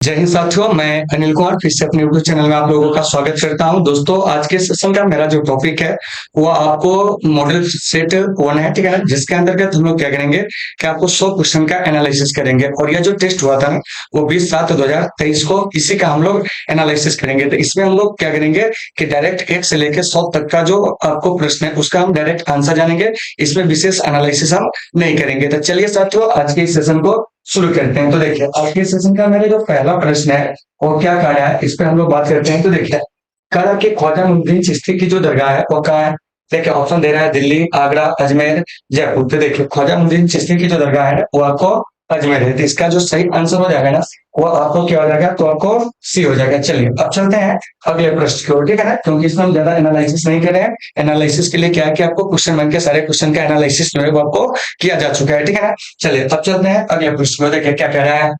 जय हिंद साथियों, मैं अनिल कुमार फिर से अपने यूट्यूब चैनल में आप लोगों का स्वागत करता हूं। दोस्तों, आज के सेशन का मेरा जो टॉपिक है वो आपको मॉडल सेट 1 है, ठीक है ना, जिसके अंतर्गत हम लोग क्या करेंगे कि आपको 100 क्वेश्चन का एनालिसिस करेंगे। और यह जो टेस्ट हुआ था ना वो 20/7/2023 को इसी का हम लोग एनालिसिस करेंगे। तो इसमें हम लोग क्या करेंगे कि डायरेक्ट 1 से लेकर 100 तक का जो आपको प्रश्न है उसका हम डायरेक्ट आंसर जानेंगे। इसमें विशेष एनालिसिस हम नहीं करेंगे। तो चलिए साथियों, आज के इस सेशन को शुरू करते हैं। तो देखिए, आज के सेशन का मेरा जो पहला प्रश्न है वो क्या कह रहा है, इस पर हम लोग बात करते हैं। तो देखिए, कह रहा है कि ख्वाजा मुइनुद्दीन चिश्ती की जो दरगाह है वो कहाँ है। देखिए, ऑप्शन दे रहा है दिल्ली, आगरा, अजमेर, जयपुर। तो देखिए, ख्वाजा मुइनुद्दीन चिश्ती की जो दरगाह है वो आपको अजमेर है। तो इसका जो सही आंसर हो जाएगा ना वो आपको क्या हो जाएगा, तो आपको सी हो जाएगा। चलिए अब चलते हैं अगले प्रश्न की ओर, ठीक है ना, क्योंकि इसमें हम ज्यादा एनालिसिस नहीं कर रहे हैं। एनालिसिस के लिए क्या है कि आपको क्वेश्चन बैंक के सारे क्वेश्चन का एनालिसिस जो है वो आपको किया जा चुका है, ठीक है ना। चलिए अब चलते हैं अगले प्रश्न को। देखिए क्या कह रहा है,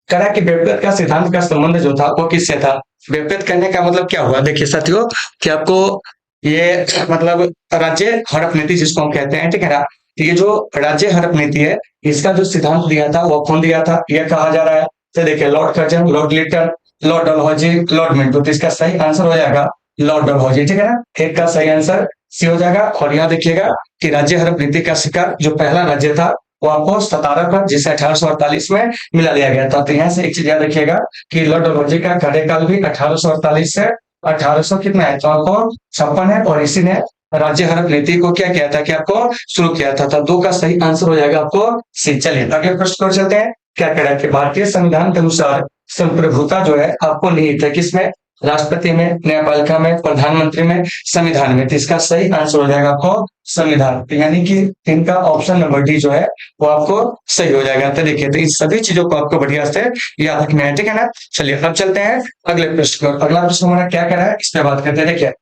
कह रहा है कि व्यक्तिगत का सिद्धांत का संबंध जो था वो किससे था। व्यक्तिगत करने का मतलब क्या हुआ, देखिए साथियों कि आपको ये मतलब राज्य हड़प नीति जिसको हम कहते हैं, ठीक है ना। तो ये जो राज्य हड़प नीति है इसका जो सिद्धांत दिया था वो कौन दिया था, ये कहा जा रहा है। तो देखिए, Lord Curzon, Lord Lytton, Lord Dalhousie, Lord Minto. तो इसका सही आंसर हो जाएगा लॉर्ड डलहौजी, ठीक है ना। एक का सही आंसर सी हो जाएगा। और यहाँ देखिएगा कि राज्य हड़प नीति का शिकार जो पहला राज्य था वो आपको सतारा पर, जिसे 1848 में मिला लिया गया था। तो यहाँ से एक चीज याद रखिएगा कि लॉर्ड डलहौजी का कार्यकाल भी 1848 से 1800 कितना है, तो आपको 56 है। और इसी ने राज्य हड़प नीति को क्या किया था कि आपको शुरू किया था। तो 2 का सही आंसर हो जाएगा आपको सी। चलिए अगले प्रश्न पर चलते हैं। क्या कह रहा है कि भारतीय संविधान के अनुसार संप्रभुता जो है आपको निहित है किसमें, राष्ट्रपति में, न्यायपालिका में, प्रधानमंत्री में, संविधान में। तो इसका सही आंसर हो जाएगा आपको संविधान। तो यानी कि इनका ऑप्शन नंबर डी जो है वो आपको सही हो जाएगा। तो देखिए, तो इन सभी चीजों को आपको बढ़िया से याद रखना है, ठीक है ना। चलिए अब चलते हैं अगले प्रश्न की ओर। अगला प्रश्न हमारा क्या कह रहा है इस पर बात करते हैं। देखिए,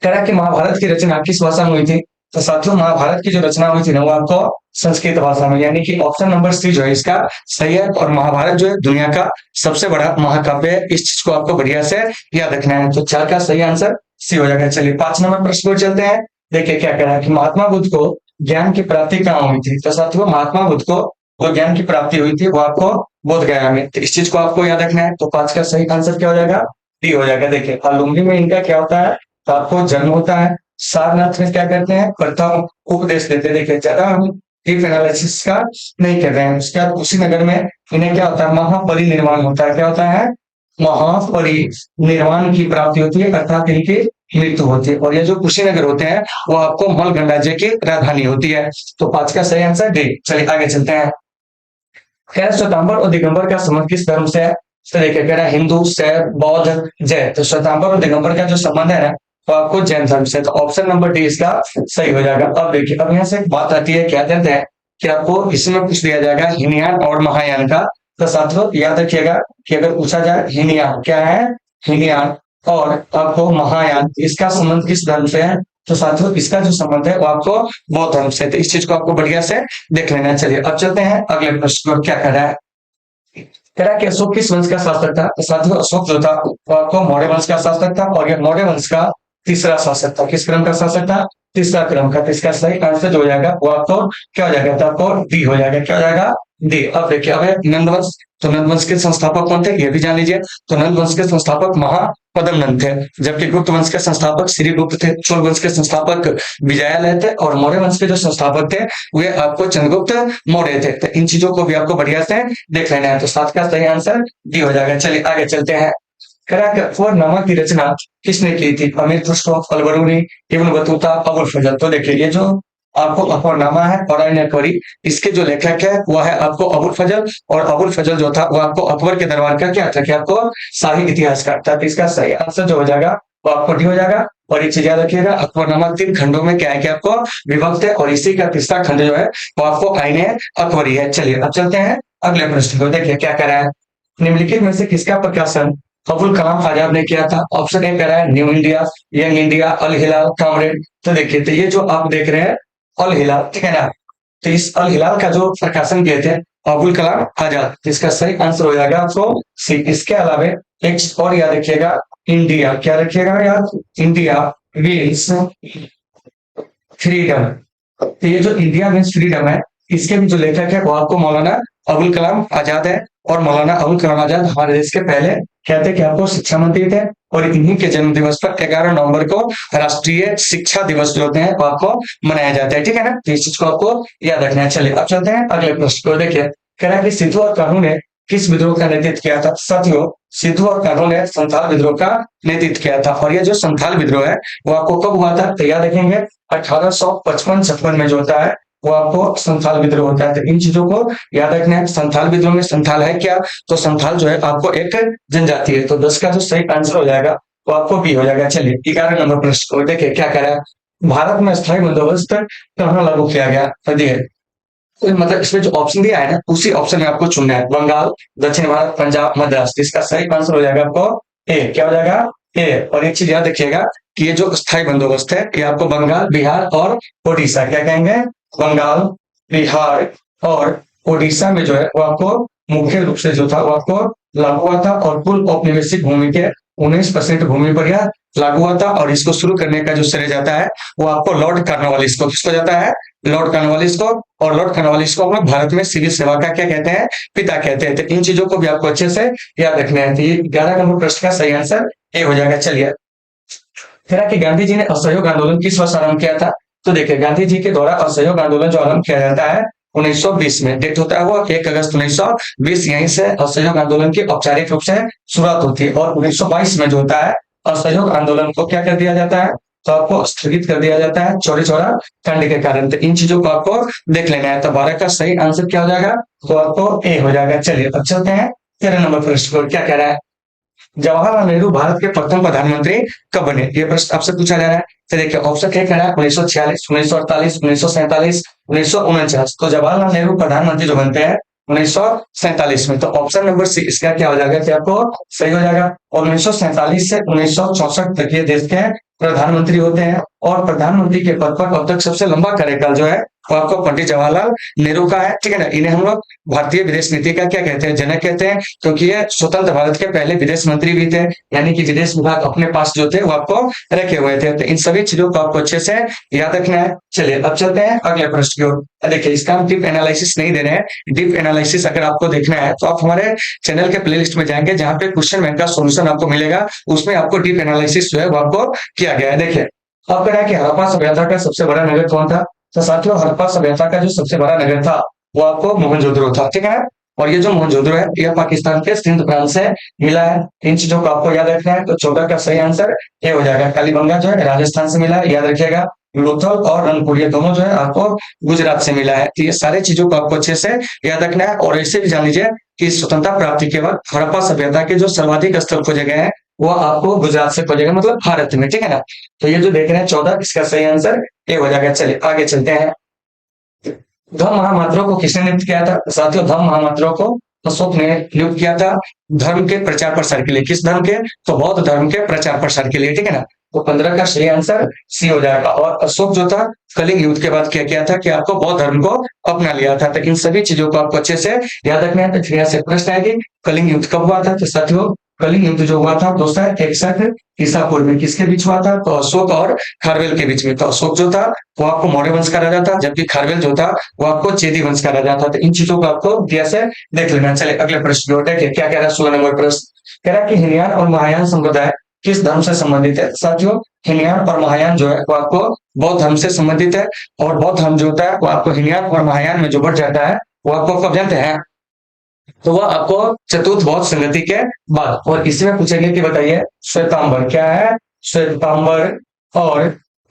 कह रहा है कि महाभारत की रचना किस भाषा में हुई थी। तो साथियों, महाभारत की जो रचना हुई थी ना वो आपको संस्कृत भाषा में, यानी कि ऑप्शन नंबर सी जो है इसका सही है। और महाभारत जो है दुनिया का सबसे बड़ा महाकाव्य है, इस चीज को आपको बढ़िया से याद रखना है। तो 4 का सही आंसर सी हो जाएगा। चलिए 5 नंबर प्रश्न पर चलते हैं। देखिए क्या कह रहा है कि महात्मा बुद्ध को ज्ञान की प्राप्ति कहाँ हुई थी। तो साथियों, महात्मा बुद्ध को जो ज्ञान की प्राप्ति हुई थी वो आपको बोध गया में। तो इस चीज को आपको याद रखना है। तो 5 का सही आंसर क्या हो जाएगा, डी हो जाएगा। देखिए, लुम्बिनी में इनका क्या होता है, तो आपको जन्म होता है। सारनाथ में क्या करते हैं, प्रथम उपदेश देते हैं। देखिए, ज्यादा हम डीप एनालिसिस का नहीं कर रहे हैं। उसके बाद कुशीनगर में इन्हें क्या होता है, महापरिनिर्वाण होता है। क्या होता है, महापरिनिर्वाण की प्राप्ति होती है, अर्थात इनकी मृत्यु होती है। और ये जो कुशीनगर होते हैं वो आपको मल गणराज्य की राजधानी होती है। तो 5 का सही आंसर डी। चलिए आगे चलते हैं। खैर, श्वेतांबर और दिगंबर का संबंध किस धर्म से है। तो देखिए कह रहा है हिंदू, शैव, बौद्ध, जैन। तो श्वेतांबर और दिगंबर का जो संबंध है ना तो आपको जैन धर्म से। तो ऑप्शन नंबर डी इसका सही हो जाएगा। अब देखिए, अब यहाँ से एक बात आती है, क्या कहते हैं कि आपको इसमें पूछ दिया जाएगा हीनयान और महायान का। तो साथियों याद रखिएगा कि अगर पूछा जाए हीनयान क्या है, हीनयान और आपको महायान, इसका संबंध किस धर्म से है। तो साथियों इसका जो संबंध है वो आपको बौद्ध धर्म से। तो इस चीज को आपको बढ़िया से देख लेना चाहिए। अब चलते हैं अगले प्रश्न पर। क्या कह रहा है, कह रहा है कि अशोक किस वंश का शासक था। तो साथियों अशोक जो था वो आपको मौर्य वंश का शासक था। और यह मौर्य वंश का तीसरा शासक था। किस क्रम का शासक था, तीसरा क्रम का। तो इसका सही आंसर जो हो जाएगा वो आपको क्या हो जाएगा, तो आपको डी हो जाएगा। क्या हो जाएगा, डी। अब देखिए, अब नंदवंश। तो नंदवंश के संस्थापक कौन थे ये भी जान लीजिए। तो नंदवंश के संस्थापक महापद्म नंद थे, जबकि गुप्त वंश के संस्थापक श्रीगुप्त थे। चोल वंश के संस्थापक विजयालय थे। और मौर्य वंश के जो संस्थापक थे वे आपको चंद्रगुप्त मौर्य थे। तो इन चीजों को भी आपको बढ़िया से देख लेना है। तो 7 का सही आंसर डी हो जाएगा। चलिए आगे चलते हैं। अकबरनामा की रचना किसने की थी। अमीर खुसरो, अलबरूनी, इब्न बतूता, अबुल फजल। तो देखिए, ये जो आपको अकबरनामा है और अकबरी, इसके जो लेखक है वह है आपको अबुल फजल। और अबुल फजल जो था वो आपको अकबर के दरबार का क्या था कि आपको शाही इतिहासकार था। तो इसका सही आंसर जो हो जाएगा वो आपको डी हो जाएगा। और एक चीज याद रखिएगा, अकबरनामा 3 खंडों में क्या है कि आपको विभक्त है। और इसी का तीसरा खंड जो है वो आपको आईने अकबरी है। चलिए अब चलते हैं अगले प्रश्न को। देखिए क्या कह रहा है, निम्नलिखित में से किसका प्रकाशन अबुल कलाम आजाद ने किया था। ऑप्शन ए कह रहा है न्यू इंडिया, यंग इंडिया, अल हिलाल, कामरेड। तो देखिए, तो ये जो आप देख रहे हैं अल हिलाल, ठीक है ना। तो इस अल हिलाल का जो प्रकाशन किए थे अबुल कलाम आजाद। तो इसका सही आंसर हो जाएगा आपको सी। इसके अलावा एक चीज और याद रखिएगा, इंडिया क्या रखिएगा याद, इंडिया मीन्स फ्रीडम। तो ये जो इंडिया मीन्स फ्रीडम है इसके भी जो लेखक है वो आपको मौलाना अबुल कलाम आजाद है। और मौलाना अबुल कलाम आजाद हमारे देश के पहले कहते कि आपको शिक्षा मंत्री थे, और इन्हीं के जन्म दिवस पर 11 नवंबर को राष्ट्रीय शिक्षा दिवस जो होते हैं वो आपको मनाया जाता है। ठीक है ना, तो इस चीज को आपको याद रखना है। चलिए अब चलते हैं अगले प्रश्न को। देखिए, कह रहा है कि सिद्धू और कान्हू ने किस विद्रोह का नेतृत्व किया था? साथियों, सिद्धू और कान्हू ने संथाल विद्रोह का नेतृत्व किया था, और ये जो संथाल विद्रोह है वो आपको कब हुआ था? तो याद रखेंगे 1855-56 में जो होता है वो आपको संथाल विद्रोह होता है। तो इन चीजों को याद रखना है। संथाल विद्रोह में संथाल है क्या? तो संथाल जो है आपको एक जनजाति है। तो 10 का जो सही आंसर हो जाएगा वो आपको बी हो जाएगा। चलिए 11 नंबर प्रश्न को देखिए क्या कह रहा है। भारत में स्थायी बंदोबस्त कहाँ लागू किया गया? तो देखिए, तो मतलब इसमें जो ऑप्शन दिया है ना उसी ऑप्शन में आपको चुनना है। बंगाल, दक्षिण भारत, पंजाब, मद्रास। इसका सही आंसर हो जाएगा आपको ए। क्या हो जाएगा? ए। और एक चीज याद रखिएगा कि ये जो स्थायी बंदोबस्त है ये आपको बंगाल, बिहार और उड़ीसा, क्या कहेंगे? बंगाल, बिहार और उड़ीसा में जो है वो आपको मुख्य रूप से जो था वो आपको लागू हुआ था, और कुल औपनिवेशिक भूमि के 19% भूमि पर यह लागू हुआ था। और इसको शुरू करने का जो श्रेय जाता है वो आपको लॉर्ड कॉर्नवालिस को। किसको जाता है? लॉर्ड कॉर्नवालिस को। और लॉर्ड कॉर्नवालिस को हम लोग भारत में सिविल सेवा का क्या कहते हैं? पिता कहते हैं। तो इन चीजों को भी आपको अच्छे से याद रखना है। तो ये 11 नंबर प्रश्न का सही आंसर ए हो जाएगा। चलिए, कह रहा कि गांधी जी ने असहयोग आंदोलन किस वर्ष आरंभ किया था? तो देखिए, गांधी जी के द्वारा असहयोग आंदोलन जो आरंभ किया जाता है 1920 में। डेट होता है वो 1 अगस्त 1920। यहीं से असहयोग आंदोलन की औपचारिक रूप से शुरुआत होती है। और 1922 में जो होता है असहयोग आंदोलन को क्या कर दिया जाता है? तो आपको स्थगित कर दिया जाता है चौरी चौरा कांड के कारण। तो इन चीजों को आपको देख लेना है। तो 12 का सही आंसर क्या हो जाएगा? तो आपको ए हो जाएगा। चलिए अब चलते हैं 13 नंबर प्रश्न को। क्या कह रहा है? जवाहरलाल नेहरू भारत के प्रथम प्रधानमंत्री कब बने? ये प्रश्न आपसे पूछा जा रहा है। तो देखिए, ऑप्शन क्या कह रहा है? 1946, 1948, 1947, 1949। तो जवाहरलाल नेहरू प्रधानमंत्री जो बनते हैं 1947 में। तो ऑप्शन नंबर सी इसका क्या हो जाएगा कि आपको सही हो जाएगा। और 1947 से 1964 तक ये देश के प्रधानमंत्री होते हैं। और प्रधानमंत्री के पद पर अब तक सबसे लंबा कार्यकाल जो है वो आपको पंडित जवाहरलाल नेहरू का है। ठीक है ना, इन्हें हम लोग भारतीय विदेश नीति का क्या कहते हैं? जनक कहते हैं, क्योंकि ये स्वतंत्र भारत के पहले विदेश मंत्री भी थे। यानी कि विदेश विभाग अपने पास जो थे वो आपको रखे हुए थे। तो इन सभी चीजों को आपको अच्छे से याद रखना है। चलिए अब चलते हैं अगले प्रश्न की ओर। देखिए, इसका हम डीप एनालिसिस नहीं दे रहे हैं। डीप एनालिसिस अगर आपको देखना है तो आप हमारे चैनल के प्लेलिस्ट में जाएंगे, जहां पे क्वेश्चन बैंक का सोल्यूशन आपको मिलेगा। उसमें आपको डीप एनालिसिस जो है वो आपको किया गया है। देखिए, अब कह रहा है कि हड़प्पा सभ्यता का सबसे बड़ा नगर कौन था? तो साथियों, हड़प्पा सभ्यता का जो सबसे बड़ा नगर था वो आपको मोहनजोदड़ो था। ठीक है, और ये जो मोहनजोदड़ो है ये पाकिस्तान के सिंध प्रांत से मिला है। इन चीजों को आपको याद रखना है। तो 14 का सही आंसर ये हो जाएगा। कालीबंगा जो है राजस्थान से मिला है, याद रखिएगा। लोथल और रंगपुर ये दोनों जो है आपको गुजरात से मिला है। तो ये सारे चीजों को आपको अच्छे से याद रखना है। और ऐसे भी जान लीजिए कि स्वतंत्रता प्राप्ति के बाद हड़प्पा सभ्यता के जो सर्वाधिक स्थल खोजे गए हैं वो आपको गुजरात से खोजेगा, मतलब भारत में। ठीक है ना, तो ये जो देख रहे हैं 14, इसका सही आंसर ये हो जाएगा। चलिए आगे चलते हैं। धम्म महामात्रों को किसने नियुक्त किया था? साथियों, धम्म महामात्रों को अशोक ने नियुक्त किया था धर्म के प्रचार प्रसार के लिए। किस धर्म के? तो बौद्ध धर्म के प्रचार प्रसार के लिए। ठीक है ना, तो 15 का सही आंसर सी हो जाएगा। और अशोक जो था कलिंग युद्ध के बाद क्या किया था कि आपको बौद्ध धर्म को अपना लिया था। तो इन सभी चीजों को आपको अच्छे से याद रखना है। तो यहाँ से प्रश्न है कि कलिंग युद्ध कब हुआ था? तो साथियों, कलिंग युद्ध जो हुआ था 261 ईसा पूर्व में। किसके बीच हुआ था? तो अशोक और खारवेल के बीच में। तो अशोक जो था वो आपको मौर्य वंश का राजा था, जबकि खारवेल जो था वो आपको चेदी वंश का राजा था। तो इन चीजों को आपको ध्यान से देख लेना। चले अगले प्रश्न की ओर देखिए क्या कह रहा है। 16 नंबर प्रश्न कह रहा है कि हिनयान और महायान संप्रदाय किस धर्म से संबंधित है? साथियों, हिनयान और महायान जो है वो आपको बौद्ध धर्म से संबंधित है। और बौद्ध धर्म जो होता है वो आपको हिनयान और महायान में जो बढ़ जाता है वो आपको कब जानते हैं? तो वह आपको चतुर्थ बौद्ध संगति के बाद। और इसमें पूछेंगे कि बताइए श्वेतांबर क्या है? श्वेतांबर और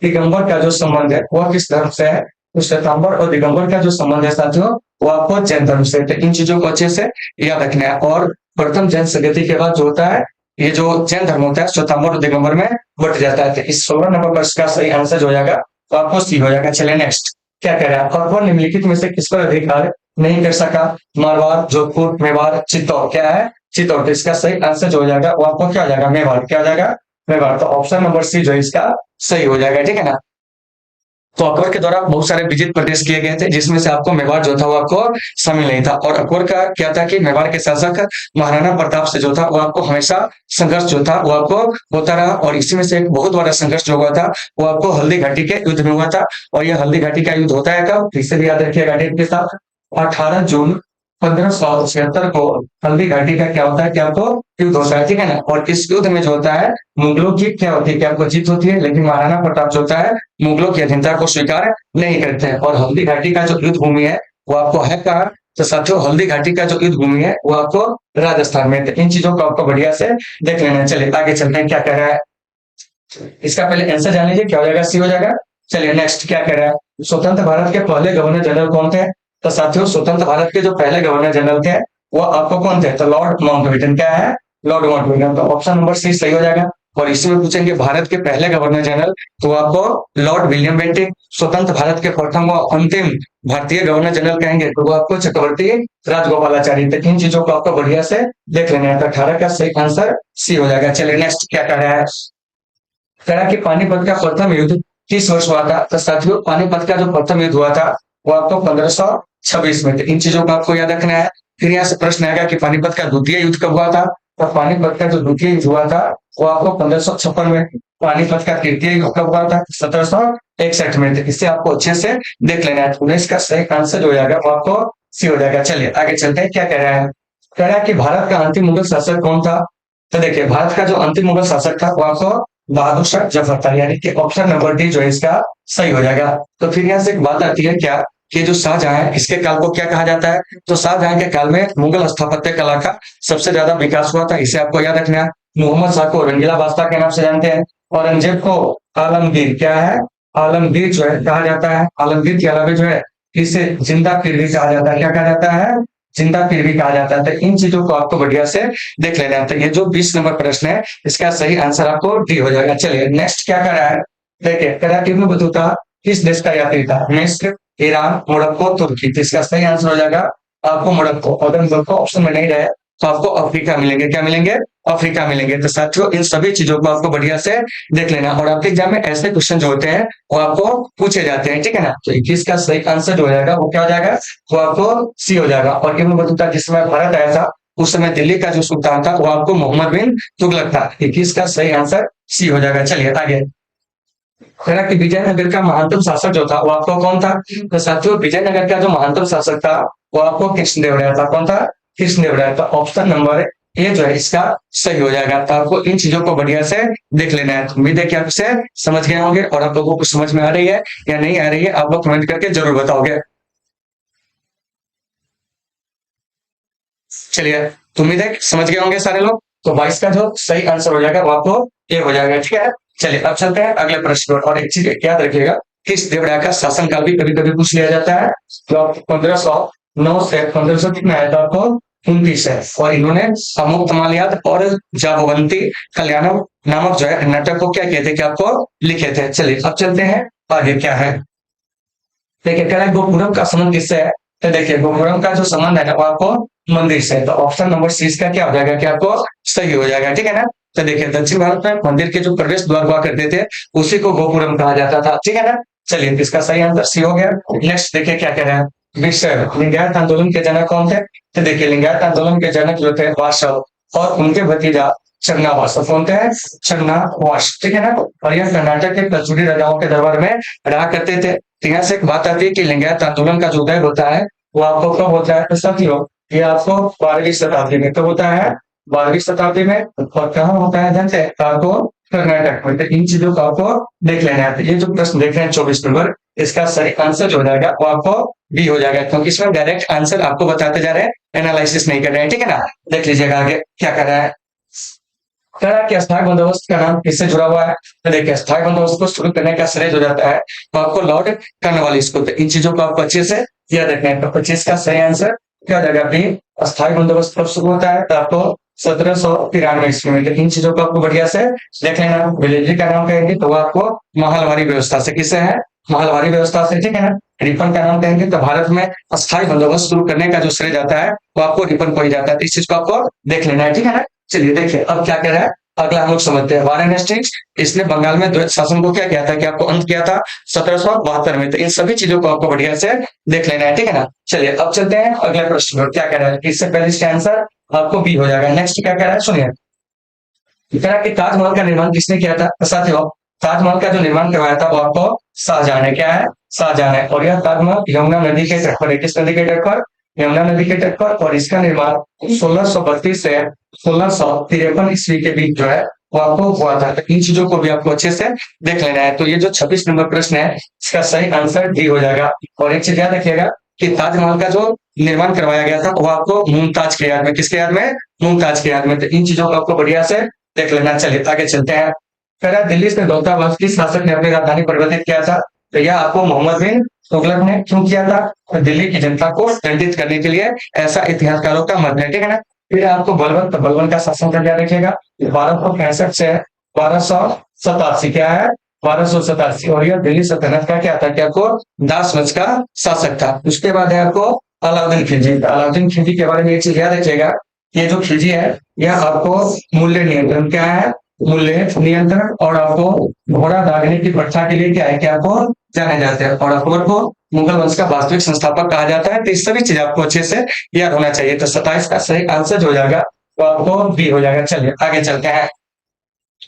दिगंबर का जो संबंध है वह किस धर्म से है? तो श्वेतांबर और दिगंबर का जो संबंध है साथियों वो आपको जैन धर्म से। तो इन चीजों को अच्छे से याद रखना है। और प्रथम जैन संगति के बाद जो होता है ये जो जैन धर्म होता है श्वेतांबर और दिगंबर में बट जाता है। तो इस 16 नंबर प्रश्न का सही आंसर जो हो जाएगा तो आपको सी हो जाएगा। चले नेक्स्ट क्या कह रहा है। अकबर निम्नलिखित में से किस पर अधिकार नहीं कर सका? मारवाड़, जोधपुर, मेवाड़, चित्तौड़। क्या है? चित्तौड़। तो इसका सही आंसर जो हो जाएगा वो आपको क्या हो जाएगा? मेवाड़। क्या हो जाएगा? मेवाड़। तो ऑप्शन नंबर सी जो है इसका सही हो जाएगा। ठीक है ना, तो अकबर के द्वारा बहुत सारे विजित प्रदेश किए गए थे, जिसमें से आपको मेवाड़ जो था वो आपको शामिल नहीं था। और अकबर का क्या था कि मेवाड़ के शासक महाराणा प्रताप से जो था वो आपको हमेशा संघर्ष जो था वो आपको होता रहा। और इसी में से एक बहुत बड़ा संघर्ष जो हुआ था वो आपको हल्दी घाटी के युद्ध में हुआ था। और यह हल्दी घाटी का युद्ध होता है कब? फिर से भी याद रखिएगा डेट के साथ, 18 जून 1576 को हल्दी घाटी का क्या होता है कि आपको युद्ध होता है, ठीक है ना। और इस युद्ध में जो होता है मुगलों की क्या होती है कि आपको जीत होती है, लेकिन महाराणा प्रताप जो होता है मुगलों की अधीनता को स्वीकार नहीं करते हैं। और हल्दी घाटी का जो युद्ध भूमि है वो आपको है कहाँ, तो साथियों हल्दी घाटी का जो युद्ध भूमि है वो आपको राजस्थान में है। तो इन चीजों को आपको बढ़िया से देख लेना है। चलिए आगे चलते हैं, क्या कह रहा है इसका पहले आंसर जान लीजिए, क्या हो जाएगा, सी हो जाएगा। चलिए नेक्स्ट क्या कह रहा है, स्वतंत्र भारत के पहले गवर्नर जनरल कौन थे। तो साथियों स्वतंत्र भारत के जो पहले गवर्नर जनरल थे वो आपको कौन थे, तो लॉर्ड माउंटबेटन। क्या है, लॉर्ड माउंटबेटन। तो ऑप्शन नंबर सी सही हो जाएगा। और इसमें पूछेंगे भारत के पहले गवर्नर जनरल, तो आपको लॉर्ड विलियम बेंटिक। स्वतंत्र भारत के प्रथम व अंतिम भारतीय गवर्नर जनरल कहेंगे तो वो आपको चक्रवर्ती राजगोपालाचारी। तो इन चीजों को आपको बढ़िया से देख लेना है। तो 18 का सही आंसर सी हो जाएगा। चलिए नेक्स्ट क्या कह रहा है, कह कि पानीपत का प्रथम युद्ध किस वर्ष हुआ था। तो साथियों पानीपत का जो प्रथम युद्ध हुआ था वो आपको 1526 में। तो इन चीजों को आपको याद रखना है। फिर यहाँ से प्रश्न आएगा कि पानीपत का द्वितीय युद्ध कब हुआ था। तो पानीपत का जो द्वितीय युद्ध हुआ था वो आपको 1556 में। पानीपत का तृतीय युद्ध कब हुआ था, 1761 में। तो इससे आपको अच्छे से देख लेना है। 19 का सही आंसर जो हो जाएगा वो आपको सी हो जाएगा। चलिए आगे चलते हैं, क्या कह रहा है, कह रहा है कि भारत का अंतिम मुगल शासक कौन था। तो देखिए भारत का जो अंतिम मुगल शासक था वो आपको बहादुर शाह जफर था, यानी कि ऑप्शन नंबर डी जो है इसका सही हो जाएगा। तो फिर यहाँ से एक बात आती है क्या, कि जो शाहजहां है इसके काल को क्या कहा जाता है। तो शाहजहां के काल में मुगल स्थापत्य कला का सबसे ज्यादा विकास हुआ था, इसे आपको याद रखना है। मोहम्मद शाह को रंगीला बादशाह के नाम से जानते हैं। औरंगजेब को आलमगीर, क्या है, आलमगीर जो है कहा जाता है। आलमगीर के अलावा जो है इसे जिंदा पीर भी कहा जाता है। क्या कहा जाता है, जिंदा पीर भी कहा जाता है। तो इन चीजों को आपको बढ़िया से देख लेना है। तो ये जो 20 नंबर प्रश्न है इसका सही आंसर आपको डी हो जाएगा। चलिए नेक्स्ट क्या कर रहा है, देखिए कराटीम बतूता किस देश का यात्री था, मिस्र, ईरान, मोरक्को, तुर्की। तो इसका सही आंसर हो जाएगा आपको मोरक्को। अगर मोरक्को ऑप्शन में नहीं रहे तो आपको अफ्रीका मिलेंगे। क्या मिलेंगे, अफ्रीका मिलेंगे। तो साथियों इन सभी चीजों को आपको बढ़िया से देख लेना। और आपके एग्जाम में ऐसे क्वेश्चन जो होते हैं वो आपको पूछे जाते हैं, ठीक है ना। तो 21 का सही आंसर जो हो जाएगा वो क्या हो जाएगा, वो आपको सी हो जाएगा। और इब्न बतूता जिस समय भारत आया था उस समय दिल्ली का जो सुल्तान था वो आपको मोहम्मद बिन तुगलक था। 21 का सही आंसर सी हो जाएगा। चलिए आगे, कह रहा कि विजयनगर का महानतम शासक जो था वो आपको कौन था। तो साथियों विजयनगर का जो महानतम शासक था वो आपको कृष्णदेवराय था। कौन था, कृष्णदेवराय। तो ऑप्शन नंबर ए जो है इसका सही हो जाएगा। तो आपको इन चीजों को बढ़िया से देख लेना है। तो उम्मीद है कि आप इसे समझ गए होंगे। और आप लोगों को समझ में आ रही है या नहीं आ रही है आप लोग कमेंट करके जरूर बताओगे। चलिए तो उम्मीद है कि समझ गए होंगे सारे लोग। तो 22 का जो सही आंसर हो जाएगा वो आपको ए हो जाएगा, ठीक है। चलिए अब चलते हैं अगले प्रश्न पर। और एक चीज याद रखिएगा, किस देवराय का शासनकाल भी कभी कभी पूछ लिया जाता है। तो 1509 से 1500 कितना है, तो आपको 29 है। और इन्होंने अमुक तमालियात और जाबवंती कल्याणम नामक जो है नाटक को क्या कहते हैं कि आपको लिखे थे। चलिए अब चलते हैं आगे क्या है। देखिए कह रहा है गोपुरम का संबंध किससे है। तो देखिए गोपुरम का जो संबंध है ना वो आपको मंदिर से है। तो ऑप्शन नंबर सी इसका क्या हो जाएगा कि आपको सही हो जाएगा, ठीक है ना। तो देखिए दक्षिण भारत में मंदिर के जो प्रवेश द्वार हुआ करते थे उसी को गोपुरम कहा जाता था, ठीक है ना। चलिए इसका सही आंसर सी हो गया। नेक्स्ट देखिए क्या कह रहे हैं, विश्व लिंगायत आंदोलन के जनक कौन थे। तो देखिए लिंगायत आंदोलन के जनक जो थे वासव और उनके भतीजा छन्नावास। कौन थे, छन्नावास, ठीक है ना। और यह कर्नाटक के कचूरी राजाओं के दरबार में रहा करते थे। तो यहाँ से एक बात आती है कि लिंगायत आंदोलन का जो उदय होता है वो आपको कब होता है, तो साथियों ये आपको 12वीं शताब्दी में कब होता है, 12वीं शताब्दी में। और कहाँ होता है, जानते हैं आपको, कर्नाटक में। तो इन चीजों को आपको देख लेना है। तो ये जो प्रश्न देख रहे हैं 24 नंबर, इसका सही आंसर जो हो जाएगा वो आपको बी हो जाएगा, क्योंकि इसमें डायरेक्ट आंसर आपको बताते जा रहे हैं, एनालिसिस नहीं कर रहे हैं, ठीक है ना। देख लीजिएगा आगे क्या कर रहा है, कह रहा है कि अस्थायी बंदोबस्त का नाम किससे जुड़ा हुआ है। तो देखिए अस्थायी बंदोबस्त को शुरू करने का श्रेय जो जाता है तो आपको लॉर्ड कॉर्नवालिस को। तो इन चीजों को आपको अच्छे से याद रखना है। तो 25 का सही आंसर क्या हो जाएगा, बी अस्थायी बंदोबस्त कब शुरू होता है, तो आपको 1793 ईस्वी में। तो इन चीजों को आपको बढ़िया से देख लेना। विलेजी का नाम कहेंगे तो वो आपको महलवारी व्यवस्था से, किससे है, महलवारी व्यवस्था से, ठीक है ना। रिपन का नाम कहेंगे तो भारत में अस्थायी बंदोबस्त शुरू करने का जो श्रेय जाता है वो आपको रिपन को ही जाता है। तो इस चीज को आपको देख लेना है, ठीक है ना। चलिए देखिए अब क्या कह रहा है, अगला हम लोग समझते हैं। वारेन हेस्टिंग्स इसने बंगाल में द्वैत शासन को क्या किया था कि आपको अंत किया था 1772 में। तो इन सभी चीजों को आपको बढ़िया से देख लेना है, ठीक है ना। चलिए अब चलते हैं अगले प्रश्न पर। क्या कह रहा है, इससे पहले इसका आंसर आपको बी हो जाएगा। नेक्स्ट क्या कह रहा है सुनिए, कह रहा है कि ताजमहल का निर्माण किसने किया था। तो साथियों ताजमहल का जो निर्माण करवाया था वो आपको शाहजहां ने, क्या है, शाहजहां है। और यह ताजमहल यमुना नदी के तट पर है। किस नदी के तट पर, यमुना नदी के तट पर, और इसका निर्माण 1632 से 1653 ईस्वी के बीच जो है वो आपको हुआ था। तो इन चीजों को भी आपको अच्छे से देख लेना है। तो ये जो 26 नंबर प्रश्न है इसका सही आंसर डी हो जाएगा। और एक चीज याद रखिएगा कि ताजमहल का जो निर्माण करवाया गया था वो आपको मुमताज के याद में, किसके याद में? मुमताज के याद में। तो इन चीजों को आपको बढ़िया से देख लेना। चलिए आगे चलते हैं। कह रहा है दिल्ली से दौलताबाद वंश किस शासक ने अपनी राजधानी परिवर्तित किया था? तो यह आपको मोहम्मद बिन तुगलक ने क्यों किया था? तो दिल्ली की जनता को दंडित करने के लिए, ऐसा इतिहासकारों का मत है, ठीक है ना। फिर आपको बलबन, तो बलबन का शासन का क्या रखेगा? 1265 से 1287, क्या है? 1287। और यह दिल्ली सल्तनत का क्या था? क्या आपको दास वंश का शासक था। उसके बाद है आपको अलाउद्दीन खिलजी। अलाउद्दीन खिलजी के बारे में एक चीज याद रखिएगा, ये जो खिलजी है यह आपको मूल्य नियंत्रण, क्या है? मूल्य नियंत्रण, और आपको घोड़ा दागने की प्रथा के लिए क्या है, क्या आपको जाने जाते हैं। और अकबर को मुगल वंश का वास्तविक संस्थापक कहा जाता है। तो इस सभी चीज आपको अच्छे से याद होना चाहिए। तो 27 का सही आंसर जो हो जाएगा तो आपको बी हो जाएगा। चलिए आगे चलते हैं।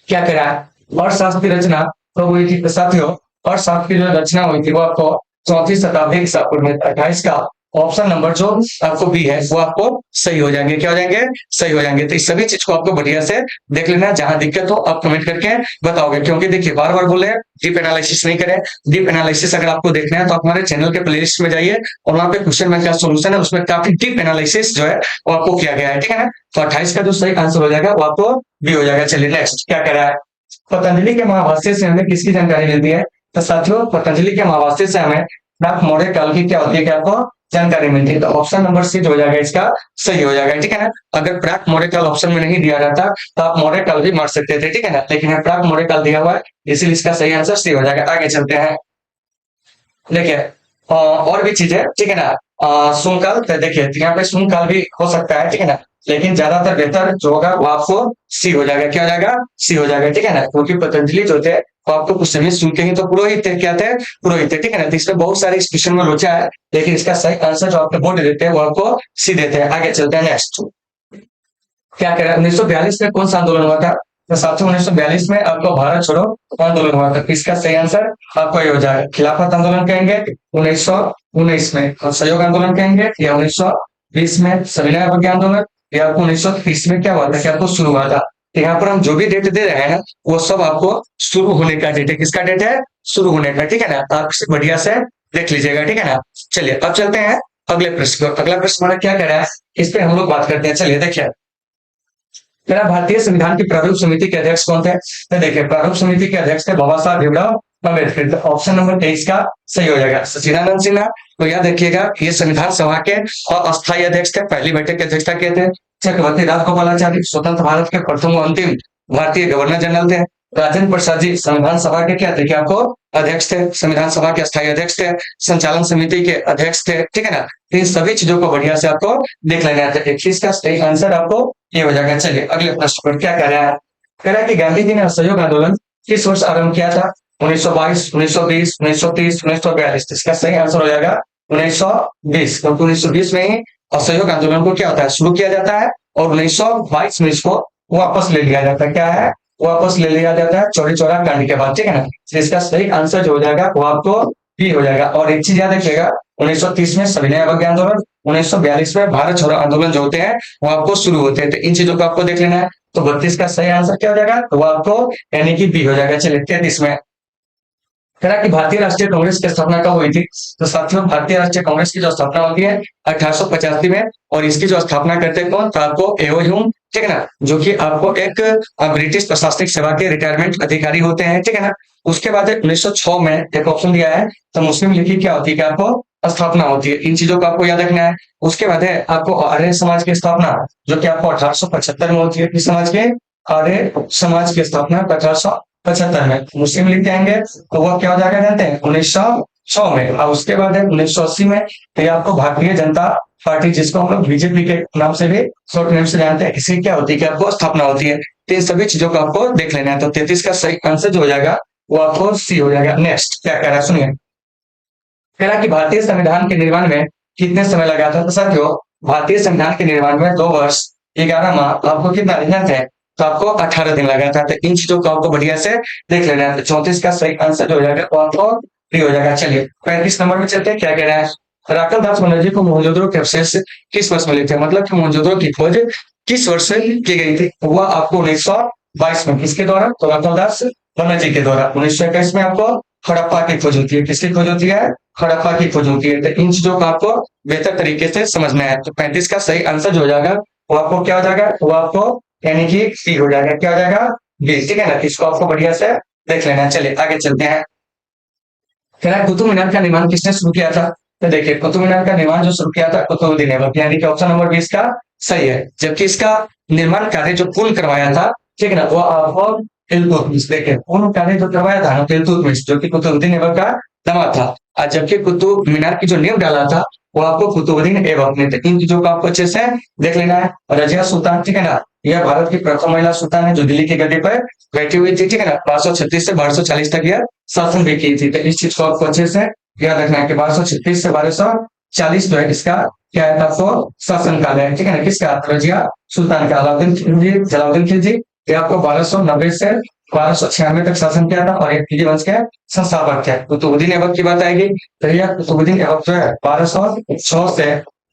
क्या करा है? अर्थशास्त्र की रचना तो हुई थी, तो साथियों अर्थशास्त्र की जो रचना हुई थी वो आपको 34 शताब्दी ईसा पूर्व में। 28 का ऑप्शन नंबर जो आपको बी है वो आपको सही हो जाएंगे। क्या हो जाएंगे? सही हो जाएंगे। तो इस सभी चीज को आपको बढ़िया से देख लेना। जहां दिक्कत हो आप कमेंट करके बताओगे, क्योंकि देखिए बार बार बोले डीप एनालिसिस नहीं करें। डीप एनालिसिस अगर आपको देखना है तो आप हमारे चैनल के प्लेलिस्ट में जाइए, और वहां पे क्वेश्चन बैंक का सोल्यूशन है, उसमें काफी डीप एनालिसिस जो है वो आपको किया गया है, ठीक है ना। तो 28 का जो सही आंसर हो जाएगा वो आपको बी हो जाएगा। चलिए नेक्स्ट क्या कह रहा है? पतंजलि के महाभाष्य से हमें किसकी जानकारी मिलती है? तो साथियों पतंजलि के महाभाष्य से हमें प्राक मौर्य काल की क्या होती है, क्या आपको जानकारी मिलती है। तो ऑप्शन नंबर सी जो हो जाएगा इसका सही हो जाएगा, ठीक है ना। अगर प्राक मौर्य काल ऑप्शन में नहीं दिया जाता तो आप मौर्य काल भी मार सकते थे, ठीक है ना, लेकिन यहाँ प्राक मौर्य काल दिया हुआ है, इसलिए इसका सही आंसर सी हो जाएगा। आगे चलते हैं। देखिए और भी चीजें, ठीक है ना। सुनकाल, तो देखिए यहाँ पे सुनकाल भी हो सकता है, ठीक है ना, लेकिन ज्यादातर बेहतर जो होगा वो आपको सी हो जाएगा। क्या हो जाएगा? सी हो जाएगा, ठीक है ना, क्योंकि पतंजलि जो थे वो आपको कुछ समय सुन के ही तो पुरोहित थे, क्या थे? पुरोहित थे, ठीक है ना। तो इसमें बहुत सारे क्वेश्चन में लोचा है, लेकिन इसका सही आंसर जो आपको बोर्ड देते हैं वो आपको सी देते हैं। आगे चलते हैं नेक्स्ट। क्या कह रहा है? 1942 में कौन सा आंदोलन हुआ था? तो साथियों 1942 में आपको भारत छोड़ो आंदोलन हुआ था। इसका सही आंसर आपको ये हो जाएगा। खिलाफत आंदोलन कहेंगे 1919 में, और सहयोग आंदोलन कहेंगे या 1920 में सविनय अवज्ञा आंदोलन, या आपको 1930 में क्या हुआ था, क्या आपको शुरू हुआ था। तो यहाँ पर हम जो भी डेट दे रहे हैं वो सब आपको शुरू होने का डेट है। किसका डेट है? शुरू होने का, ठीक है ना। आप बढ़िया से देख लीजिएगा, ठीक है ना। चलिए अब चलते हैं अगले प्रश्न को। अगला प्रश्न हमारा क्या कह रहा है, इस पे हम लोग बात करते हैं। चलिए देखिए, मेरा भारतीय संविधान की प्रारूप समिति के अध्यक्ष कौन थे? तो देखिए प्रारूप समिति के अध्यक्ष थे बाबा साहब भीमराव अम्बेडकर। तो ऑप्शन नंबर 23 का सही हो जाएगा, सचिदानंद सिन्हा। तो याद रखिएगा ये संविधान सभा के अस्थायी अध्यक्ष थे, पहली बैठक की अध्यक्षता किए थे। चक्रवर्ती राजगोपालाचारी स्वतंत्र भारत के प्रथम व अंतिम भारतीय गवर्नर जनरल थे। राजेंद्र प्रसाद जी संविधान सभा के क्या थे, क्या आपको अध्यक्ष थे, संविधान सभा के अस्थायी अध्यक्ष थे, संचालन समिति के अध्यक्ष थे, ठीक है ना। इन सभी चीजों को बढ़िया से आपको देख लेना है। 21 का सही आंसर आपको ये हो जाएगा। चलिए अगले प्रश्न पर क्या कह रहा है? कह रहा है कि गांधी जी ने असहयोग आंदोलन किस वर्ष आरंभ किया था? 1922, 1920, 1930, 1942। इसका सही आंसर हो जाएगा 1920, क्योंकि 1920 में ही असहयोग आंदोलन को क्या होता है, शुरू किया जाता है, और 1922 में इसको वापस ले लिया जाता है। क्या है? वापस ले लिया जाता है चौरी चौरा कांड के बाद, ठीक है ना। तो इसका सही आंसर जो हो जाएगा वो आपको बी हो जाएगा। और एक चीज याद रखिएगा 1930 में सविनय अवज्ञा आंदोलन, 1942 में भारत छोड़ो आंदोलन जो होते हैं वो आपको शुरू होते हैं। तो इन चीजों को आपको देख लेना है। तो 32 का सही आंसर क्या हो जाएगा, तो वो आपको यानी कि बी हो जाएगा। चलिए 33 में कह रहा कि भारतीय राष्ट्रीय कांग्रेस की स्थापना कब हुई थी? तो साथियों भारतीय राष्ट्रीय कांग्रेस की जो स्थापना होती है 1885 में, और इसकी जो स्थापना करते हैं कौन, तो आपको एओ ह्यूम, ठीक है ना, जो कि आपको एक ब्रिटिश प्रशासनिक सेवा के रिटायरमेंट अधिकारी होते हैं, ठीक है ना। उसके बाद 1906 में एक ऑप्शन दिया है, तो मुस्लिम लीग की क्या होती है, क्या आपको स्थापना होती है। इन चीजों को आपको याद रखना है। उसके बाद है आपको आर्य समाज की स्थापना, जो कि आपको 1875 में होती है। किस समाज के? आर्य समाज की स्थापना 1875 में। मुस्लिम लीग कहेंगे तो वो क्या हो जाएगा जानते हैं, 1906 में। और उसके बाद है 1980 में, तो ये आपको भारतीय जनता पार्टी, जिसको हम लोग बीजेपी के नाम से भी शॉर्ट नेम से जानते हैं, इसकी क्या होती है, क्या आपको स्थापना होती है। तो इन सभी चीजों को आपको देख लेना है। तो 33 का सही आंसर जो हो जाएगा वो आपको सी हो जाएगा। नेक्स्ट क्या कह रहा है सुनिए, कह रहा कि भारतीय संविधान के निर्माण में कितने समय लगा था? तो साथियों भारतीय संविधान के निर्माण में 2 वर्ष 11 माह आपको कितना दिन थे, तो आपको 18 दिन लगा था। तो इन चीजों को आपको बढ़िया से देख लेना है। 34 का सही आंसर जो हो जाएगा तो आपको फ्री हो जाएगा। चलिए 35 नंबर में चलते हैं। क्या कह रहा है? राकल दास बनर्जी को मोहनजोदड़ो के अवशेष किस वर्ष मिले थे, मतलब कि मोहनजोदड़ो की खोज किस वर्ष की गई थी, वह आपको 1922 में, किसके द्वारा, तो राकल दास बनर्जी के द्वारा। 1921 में आपको हड़प्पा की खोज होती है, किसकी खोज होती है, हड़प्पा की खोज होती है। तो इन चीजों को आपको बेहतर तरीके से समझना है। तो 35 का सही आंसर जो हो जाएगा वो आपको क्या हो जाएगा, वो आपको यानी कि सी हो जाएगा, क्या हो जाएगा, बी, ठीक है ना। इसको आपको बढ़िया से देख लेना है। चलिए आगे चलते हैं। कह रहा है कुतुब मीनार का निर्माण किसने शुरू किया था, तो देखिए कुतुब मीनार का निर्माण जो शुरू किया था कुतुबुद्दीन ऐबक, यानी कि ऑप्शन नंबर 20 का सही है। जबकि इसका निर्माण कार्य जो पूर्ण करवाया था, ठीक है ना, वो आपको इल्तुतमिश, देखिए पूर्ण कार्य जो करवाया था ना, तो इल्तुतमिश जो कि कुतुबुद्दीन ऐबक का दामाद था। और जबकि कुतुब मीनार की जो नींव डाला था वो आपको कुतुबुद्दीन ऐबक ने। तो इन चीजों को आपको अच्छे से देख लेना है। और रजिया सुल्तान, ठीक है ना, यह भारत की प्रथम महिला सुल्तान है जो दिल्ली की गद्दी पर बैठी हुई थी, ठीक है ना। 1236 से 1240 तक यह शासन भी की थी। तो इस चीज को आपको अच्छे से याद रखना है कि 1236 से 1240 जो है इसका क्या है, आपको शासन काल है, ठीक है ना, किसका, रजिया सुल्तान का। अलाउद्दीन खिलजी, जलालुद्दीन खिलजी, ये आपको 1290 से 1296 तक शासन किया था और ये खिलजी वंश के संस्थापक थे। कुतुबुद्दीन ऐबक की बात आएगी तो यह कुतुबुद्दीन ऐबक जो है 1206 से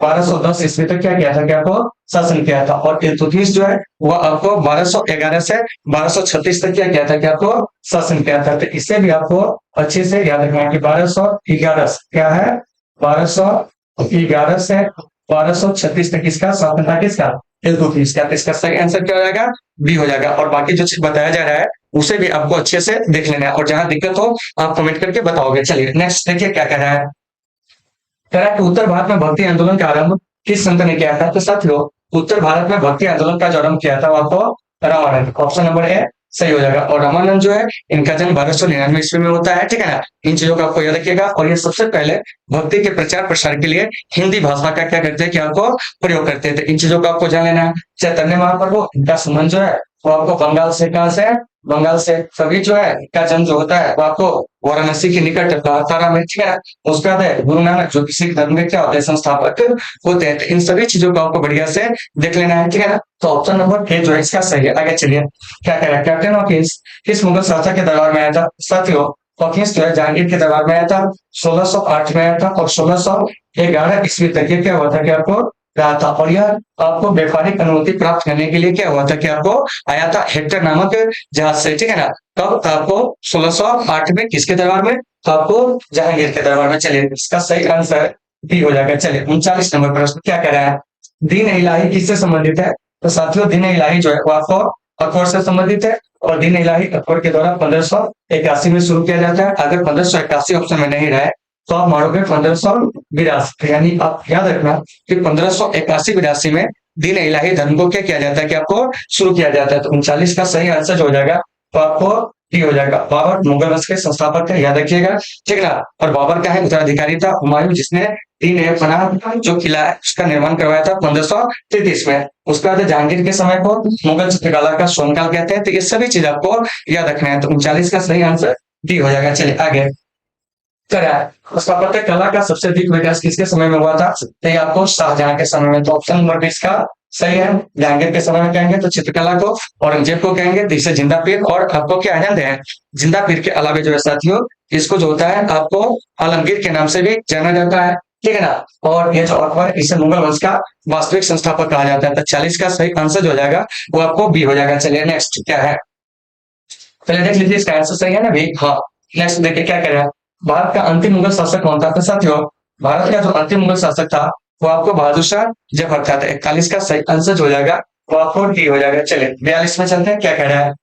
1210 ईस्वी तक क्या किया था, क्या आपको शासन किया था। और इल्तुतमिश जो है वह आपको 1211 से 1236 तक क्या किया था, क्या आपको शासन किया था। तो इससे भी आपको अच्छे से याद रखना है कि 1211 क्या है, 1211 से 1236 तक इसका शासन था, किसका, इल्तुतमिश का। तो इसका सही आंसर क्या हो जाएगा, बी हो जाएगा। और बाकी जो चीज बताया जा रहा है उसे भी आपको अच्छे से देख लेना है, और जहां दिक्कत हो आप कमेंट करके बताओगे। चलिए नेक्स्ट देखिए क्या कह रहा है। कह रहा है कि उत्तर भारत में भक्ति आंदोलन का आरंभ किस संत ने किया था, तो साथियों उत्तर भारत में भक्ति आंदोलन का जो आरंभ किया था वो आपको रामानंद, ऑप्शन नंबर ए सही हो जाएगा। और रामानंद जो है इनका जन्म 1299 ईस्वी में होता है, ठीक है ना। इन चीजों का आपको याद रखिएगा। और ये सबसे पहले भक्ति के प्रचार प्रसार के लिए हिंदी भाषा का क्या करते हैं, कि आपको प्रयोग करते थे। इन चीजों को आपको जान लेना है। चैतन्य महाप्रभु, इनका संबंध जो है वो आपको बंगाल से, कहां से, बंगाल से। कवि जो है इनका जन्म जो होता है वो आपको वाराणसी के निकट तारा में, ठीक है। उसके बाद है गुरु नानक जो कि सिख धर्म के क्या होते हैं, संस्थापक होते हैं। तो इन सभी चीजों को आपको बढ़िया से देख लेना है, ठीक है ना। तो ऑप्शन नंबर ए जो है इसका सही है। आगे चलिए क्या कह रहा है। कैप्टन हॉकिंस किस मुगल शासक के दरबार में आया था, साथियों हॉकिंस जो है जहांगीर के दरबार में आया था, 1608 में आया था। और 1611 ईस्वी तक ये क्या हुआ था कि आपको रहा था। और यह आपको व्यापारिक अनुमति प्राप्त करने के लिए क्या हुआ था कि आपको आया था हेक्टर नामक जहाज से, ठीक है ना। कब, तो आपको 1608 में किसके दरबार में, तो आपको जहांगीर के दरबार में। चलिए इसका सही आंसर बी हो जाएगा। चलिए 39 नंबर प्रश्न क्या कह रहा है। दीन इलाही किससे संबंधित है, तो साथियों दीन इलाही जो है वो आपको अकबर से संबंधित है। और दीन इलाही अकबर के द्वारा 1581 में शुरू किया जाता है। अगर 1581 ऑप्शन में नहीं रहे तो आप मारोगे 1582, यानी आप याद रखना कि 1581-82 में दीन इलाही धर्म को क्या किया जाता है, कि आपको शुरू किया जाता है। तो 39 का सही आंसर जो हो जाएगा तो आपको डी हो जाएगा। बाबर मुगल वंश के संस्थापक थे, याद रखिएगा, ठीक है ना। और बाबर का है उत्तराधिकारी था हुमायूं, जिसने तीन पनाह जो किला है उसका निर्माण करवाया था 1533 में। उसके बाद जहांगीर के समय को मुगल चित्रकला का सोनकाल कहते हैं। तो ये सभी चीज आपको याद रखना है। तो 39 का सही आंसर डी हो जाएगा। चलिए आगे करा है। स्थापत्य कला का सबसे अधिक विकास किसके समय में हुआ था, तो ये आपको शाहजहां के समय में। तो ऑप्शन नंबर 20 का सही है। जहांगीर के समय में कहेंगे तो चित्रकला को, औरंगजेब को कहेंगे तो इसे जिंदा पीर, और आपको क्या आनंद है, जिंदा पीर के अलावे जो है साथियों इसको जो होता है आपको आलमगीर के नाम से भी जाना जाता है, ठीक है ना। और ये जो अकबर इसे मुगल वंश का वास्तविक संस्थापक कहा जाता है। तो 40 का सही आंसर जो हो जाएगा वो आपको बी हो जाएगा। चलिए नेक्स्ट क्या है, चलिए देख लीजिए इसका आंसर सही है ना भी, हाँ। नेक्स्ट देखिए क्या कह रहा है। भारत का अंतिम मुगल शासक कौन था, तो साथियों भारत का जो अंतिम मुगल शासक था वो आपको बहादुर शाह जफर था। 41 का सही आंसर जो हो जाएगा वो आपको डी हो जाएगा। चलिए 42 में चलते हैं क्या कह रहा है।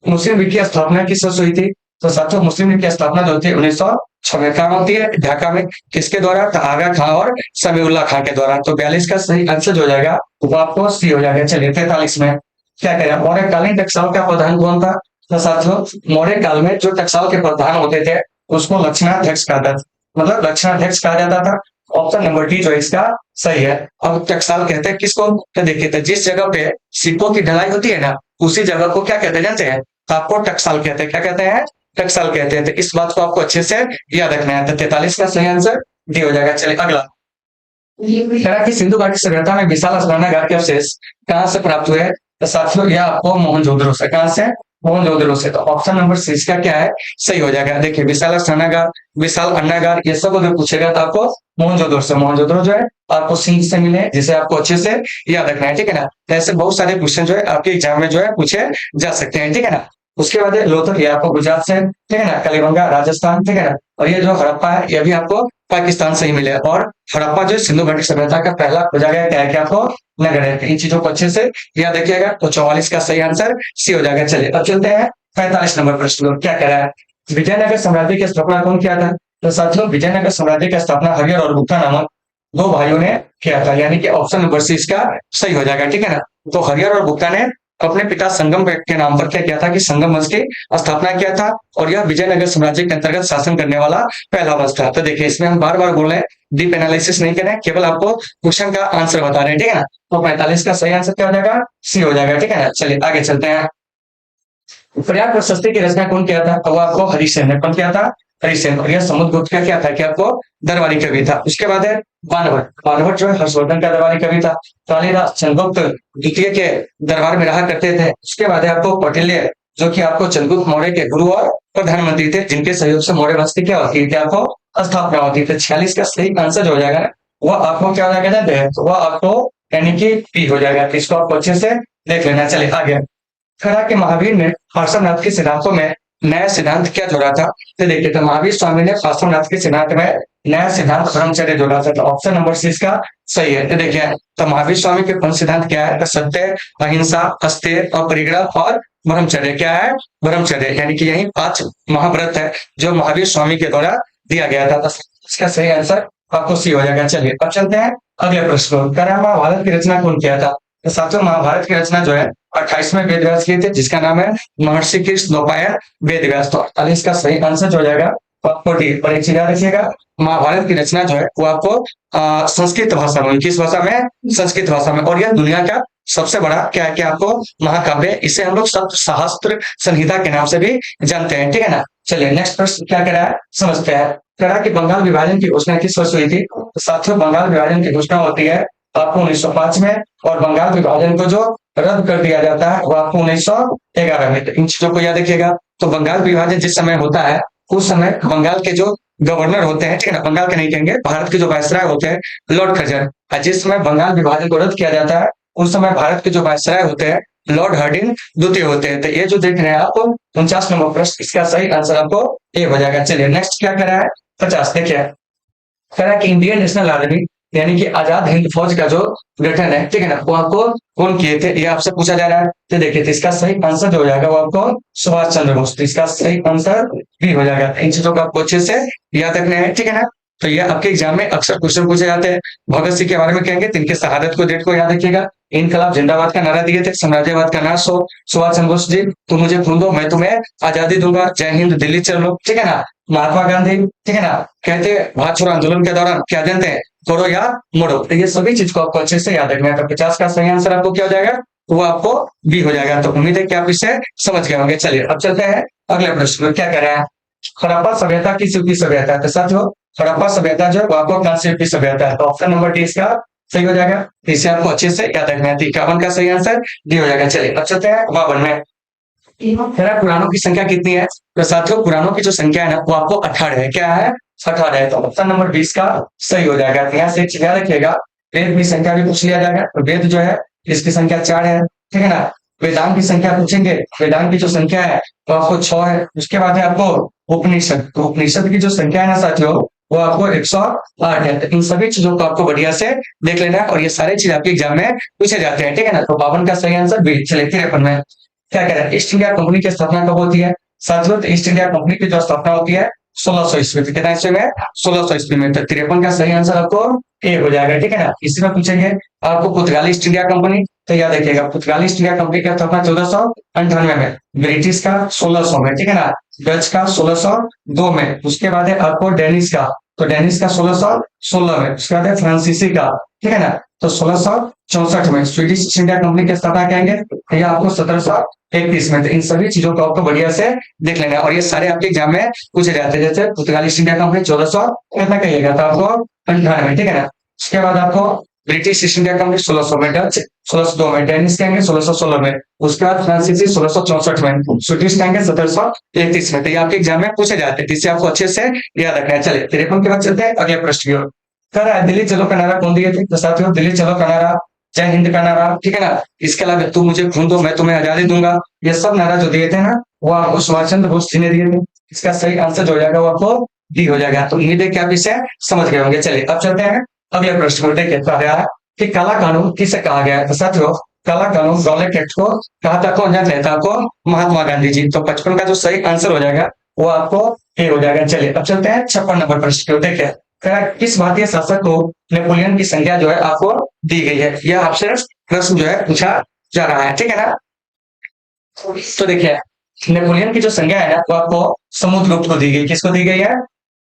मुस्लिम लीग की स्थापना किस वर्ष हुई थी, तो साथियों मुस्लिम लीग की स्थापना जो होती है 1906 में कहाँ होती है, ढाका में। किसके द्वारा, तो आगा खां और समीउल्लाह खां के द्वारा। तो 42 का सही आंसर जो हो जाएगा वो आपको सी हो जाएगा। चलिए 43 में क्या कह रहा है। मौर्यकालीन टकसाल का प्रधान कौन था, तो साथियों मौर्य काल में जो टकसाल के प्रधान होते थे उसको लक्षणाध्यक्ष कहा जाता, मतलब लक्षणाध्यक्ष कहा जाता था। ऑप्शन नंबर डी जो है इसका सही है। अब टकसाल कहते हैं किसको, तो देखिए तो जिस जगह पे सिक्कों की ढलाई होती है ना उसी जगह को क्या कहते हैं जानते हैं, तो आपको टकसाल कहते हैं। क्या कहते हैं, टकसाल कहते हैं। तो इस बात को आपको अच्छे से याद रखना है। तो 43 का सही आंसर डी हो जाएगा। चलिए अगला कह रहा कि सिंधु घाटी सभ्यता में विशाल स्नानागार के अवशेष कहाँ से प्राप्त हुए, तो साथियों यह आपको मोहनजोदड़ो से, कहां से, मोहनजोदड़ो से। तो ऑप्शन नंबर सी इसका क्या है, सही हो जाएगा। देखिए विशाल स्नानागार, विशाल अन्नागार, ये सब अगर पूछेगा तो आपको मोहनजोदड़ो से, मोहनजोदड़ो जो है आपको सिंह से मिले हैं, जिसे आपको अच्छे से याद रखना है, ठीक है ना। तो ऐसे बहुत सारे क्वेश्चन जो है आपके एग्जाम में जो है पूछे जा सकते हैं, ठीक है ना। उसके बाद है लोथल, ये आपको गुजरात से, ठीक है ना। कलिबंगा राजस्थान, ठीक है ना। और ये जो हड़प्पा है ये भी आपको पाकिस्तान से ही मिले हैं। और हड़प्पा जो सिंधु घाटी सभ्यता का पहला खोजा गया क्या है, क्या आपको नगर है। तो इन चीजों को अच्छे से याद रखिएगा। तो 44 का सही आंसर सी हो जाएगा। चलिए अब चलते हैं 45 नंबर प्रश्न, क्या कह रहा है। विजयनगर साम्राज्य की स्थापना कौन किया था। तो साथियों विजयनगर साम्राज्य की स्थापना हरिहर और गुप्ता नामक दो भाइयों ने किया था, यानी कि ऑप्शन नंबर सी इसका सही हो जाएगा, ठीक है ना। तो हरिहर और गुप्ता ने अपने पिता संगम के नाम पर क्या किया था कि संगम वंश की स्थापना किया था। और यह विजयनगर साम्राज्य के अंतर्गत शासन करने वाला पहला वंश था। तो देखिए इसमें हम बार बार बोल रहे हैं, डीप एनालिसिस नहीं कर रहे हैं, केवल आपको क्वेश्चन का आंसर बता रहे हैं, ठीक है ना। तो 45 का सही आंसर क्या हो जाएगा, सी हो जाएगा, ठीक है ना। चलिए आगे चलते हैं। प्रयाग प्रशस्ति की रचना कौन किया था, तो वो आपको हरिसेन ने। कौन किया था, हरिसेन। और यह समुद्रगुप्त का क्या था कि आपको दरबारी कवि था। उसके बाद है बाणभट्ट, बाणभट्ट जो है हर्षवर्धन का दरबारी कवि था। कालिदास चंद्रगुप्त द्वितीय के दरबार में रहा करते थे। उसके बाद है आपको कौटिल्य, जो कि आपको चंद्रगुप्त मौर्य के गुरु और प्रधानमंत्री थे, जिनके सहयोग से मौर्य वंश की क्या होती थी, आपको स्थापना होती थी। 46 का सही आंसर जो हो जाएगा वह आपको क्या हो जाएगा, तो वह आपको यानी कि पी हो जाएगा। तो इसको आपको अच्छे से देख लेना। चलिए आगे। खड़ा के महावीर ने पार्श्वनाथ के सिद्धांतों में नया सिद्धांत क्या जोड़ा था। तो देखिए तो महावीर स्वामी ने पार्श्वनाथ के सिद्धांत में नया सिद्धांत ब्रह्मचर्य जोड़ा था। तो ऑप्शन नंबर सी इसका सही है। तो देखिए तो महावीर स्वामी के पंच सिद्धांत क्या है, तो सत्य, अहिंसा, अस्तेय, अपरिग्रह और ब्रह्मचर्य। क्या है, ब्रह्मचर्य, यानी कि यही 5 महाव्रत है जो महावीर स्वामी के द्वारा दिया गया था। तो इसका सही आंसर आपको सी हो जाएगा। चलिए अब चलते हैं अगले प्रश्न। महाभारत की रचना कौन किया था। तो साथियों महाभारत की रचना जो है 28वें वेद व्यास किए थे, जिसका नाम है महर्षि कृष्ण द्वैपायन वेद व्यास। तो 48 का सही आंसर जो हो जाएगा आपको डी। और एक चीज याद रखिएगा, महाभारत की रचना जो है वो आपको संस्कृत भाषा में, किस भाषा में, संस्कृत भाषा में। और यह दुनिया का सबसे बड़ा क्या है कि आपको महाकाव्य, इसे हम लोग सप्त सहस्त्र संहिता के नाम से भी जानते हैं, ठीक है ना। चलिए नेक्स्ट प्रश्न क्या करा है समझते हैं। करा कि बंगाल विभाजन की घोषणा किस वर्ष हुई थी। तो साथियों बंगाल विभाजन की घोषणा होती है आपको 1905 में। और बंगाल विभाजन को जो रद्द कर दिया जाता है वो आपको 1911 में। तो इन चीजों को याद रखिएगा। तो बंगाल विभाजन जिस समय होता है उस समय बंगाल के जो गवर्नर होते हैं, ठीक है ना, बंगाल के नहीं कहेंगे, भारत के जो वायसराय होते हैं लॉर्ड कर्जन। जिस समय बंगाल विभाजन को रद्द किया जाता है उस समय भारत के जो वायसराय होते हैं लॉर्ड हार्डिंग द्वितीय होते हैं। तो ये जो देख रहे हैं आप 49 नंबर प्रश्न, इसका सही आंसर आपको ए हो जाएगा। चलिए नेक्स्ट क्या करा है 50। देखिए कह रहा है कि इंडियन नेशनल आर्मी यानी कि आजाद हिंद फौज का जो गठन है, ठीक है ना, वो आपको कौन किए थे, ये आपसे पूछा जा रहा है। तो देखिए तो इसका सही आंसर जो हो जाएगा वो आपको सुभाष चंद्र बोस। तो इसका सही आंसर भी हो जाएगा। इन चीजों को आपको अच्छे से याद रखना है, ठीक है ना। तो ये आपके एग्जाम में अक्सर क्वेश्चन पूछे जाते हैं। भगत सिंह के बारे में कहेंगे तो इनके शहादत को, डेट को याद रखिएगा। इनकलाब जिंदाबाद का नारा दिए थे, साम्राज्यवाद का नाश हो। सुभाष चंद्र बोस जी, तुम मुझे खून दो मैं तुम्हें आजादी दूंगा, जय हिंद दिल्ली चलो, ठीक है ना। महात्मा गांधी, ठीक है ना, कहते भारत छोड़ो आंदोलन के दौरान क्या जानते हैं, तोड़ो या मोड़ो। तो ये सभी चीज को आपको अच्छे से याद रखना है। तो 50 का सही आंसर आपको क्या हो जाएगा, वो आपको बी हो जाएगा। तो उम्मीद है कि आप इससे समझ गए होंगे। चलिए अब चलते हैं अगले प्रश्न में। क्या कह रहे हैं, हड़प्पा सभ्यता किस युग की सभ्यता है। तो साथियों हड़प्पा सभ्यता जो है वो आपको कांस्य युग की सभ्यता है। तो ऑप्शन नंबर डी इसका सही हो जाएगा। इसे आपको अच्छे से याद रखना है। 51 का सही आंसर डी हो जाएगा। चलिए अब चलते हैं 52 में। पुराणों की संख्या कितनी है। तो साथियों पुराणों की जो संख्या है ना वो आपको 18 है। क्या है, 18 है। तो ऑप्शन नंबर 20 का सही हो जाएगा। यहाँ से एक चीज याद रखिएगा, वेद की संख्या भी पूछ लिया जाएगा। तो वेद जो है इसकी संख्या 4 है, ठीक है ना। वेदांत की संख्या पूछेंगे, वेदांत की जो संख्या है तो आपको 6 है। उसके बाद है आपको उपनिषद। तो उपनिषद की जो संख्या है ना साथियों वो आपको 108 है। तो इन सभी चीजों को आपको बढ़िया से देख लेना है। और ये सारे चीज आपके एग्जाम में पूछे जाते हैं, ठीक है ना। तो 52 का सही आंसर बी। चलिए 53 में क्या कह रहा है, ईस्ट इंडिया कंपनी की स्थापना कब होती है। साथियों ईस्ट इंडिया कंपनी की जो स्थापना होती है 1600 ईस्वी में। कितना ईस्वी में, 1600 ईस्वी में। तो 53 का सही आंसर आपको ए हो जाएगा, ठीक है ना। इसी में पूछेंगे आपको पुर्तगाली ईस्ट इंडिया कंपनी। तो याद रखिएगा पुर्तगाली ईस्ट इंडिया कंपनी की स्थापना 1498 में, ब्रिटिश का 1600 में, ठीक है ना, डच का 1602 में। उसके बाद है आपको डेनिश का, तो डेनिश का 1616 में। उसके बाद है फ्रांसीसी का, ठीक है ना, तो 1664 में। स्वीडिश ईस्ट इंडिया कंपनी की स्थापना कहेंगे यह आपको 1731 में। तो इन सभी चीजों को आपको बढ़िया से देख लेना है। और ये सारे आपके एग्जाम में पूछे जाते हैं। जैसे पुर्तगाली ईस्ट इंडिया कंपनी 1400 कितना कहिएगा तो आपको 98, ठीक है ना। उसके बाद आपको ब्रिटिश ईस्ट इंडिया कंपनी 1600 में, डच 1602 में, डेनिश कहेंगे 1616 में, उसके बाद फ्रांसीसी 1664 में, स्वीडिश कहेंगे 1731 में। तो ये आपके एग्जाम में पूछे जाते हैं, जिससे आपको अच्छे से याद रखना है। चलिए 53 के बाद चलते हैं अगले प्रश्न की ओर। कह रहा है दिल्ली चलो का नारा कौन दिए थे? तो साथियों दिल्ली चलो का नारा, जय हिंद का नारा, ठीक है ना, इसके अलावा तू मुझे खून दो मैं तुम्हें आजादी दूंगा, ये सब नारा जो दिए थे ना, वो आपको सुभाष चंद्र बोस जी ने दिए थे। इसका सही आंसर जो हो जाएगा वो आपको डी हो जाएगा। तो उम्मीद है कि आप इसे समझ गए होंगे। चलिए अब चलते हैं अगले प्रश्न को। देखिए कहा गया है कि काला कानून किसे कहा गया है? तो साथियों काला कानून रॉलेट एक्ट को कहा था कौन? जानते हैं आपको महात्मा गांधी जी। तो 55 का जो सही आंसर हो जाएगा वो आपको ए हो जाएगा। चलिए अब चलते हैं 56 नंबर प्रश्न को। देखिए किस भारतीय शासक को नेपोलियन की संख्या जो है आपको दी गई है? यह आपसे प्रश्न जो है पूछा जा रहा है, ठीक है ना। तो देखिए नेपोलियन की जो संज्ञा है ना वो आपको समुद्रगुप्त को दी गई। किसको दी गई है?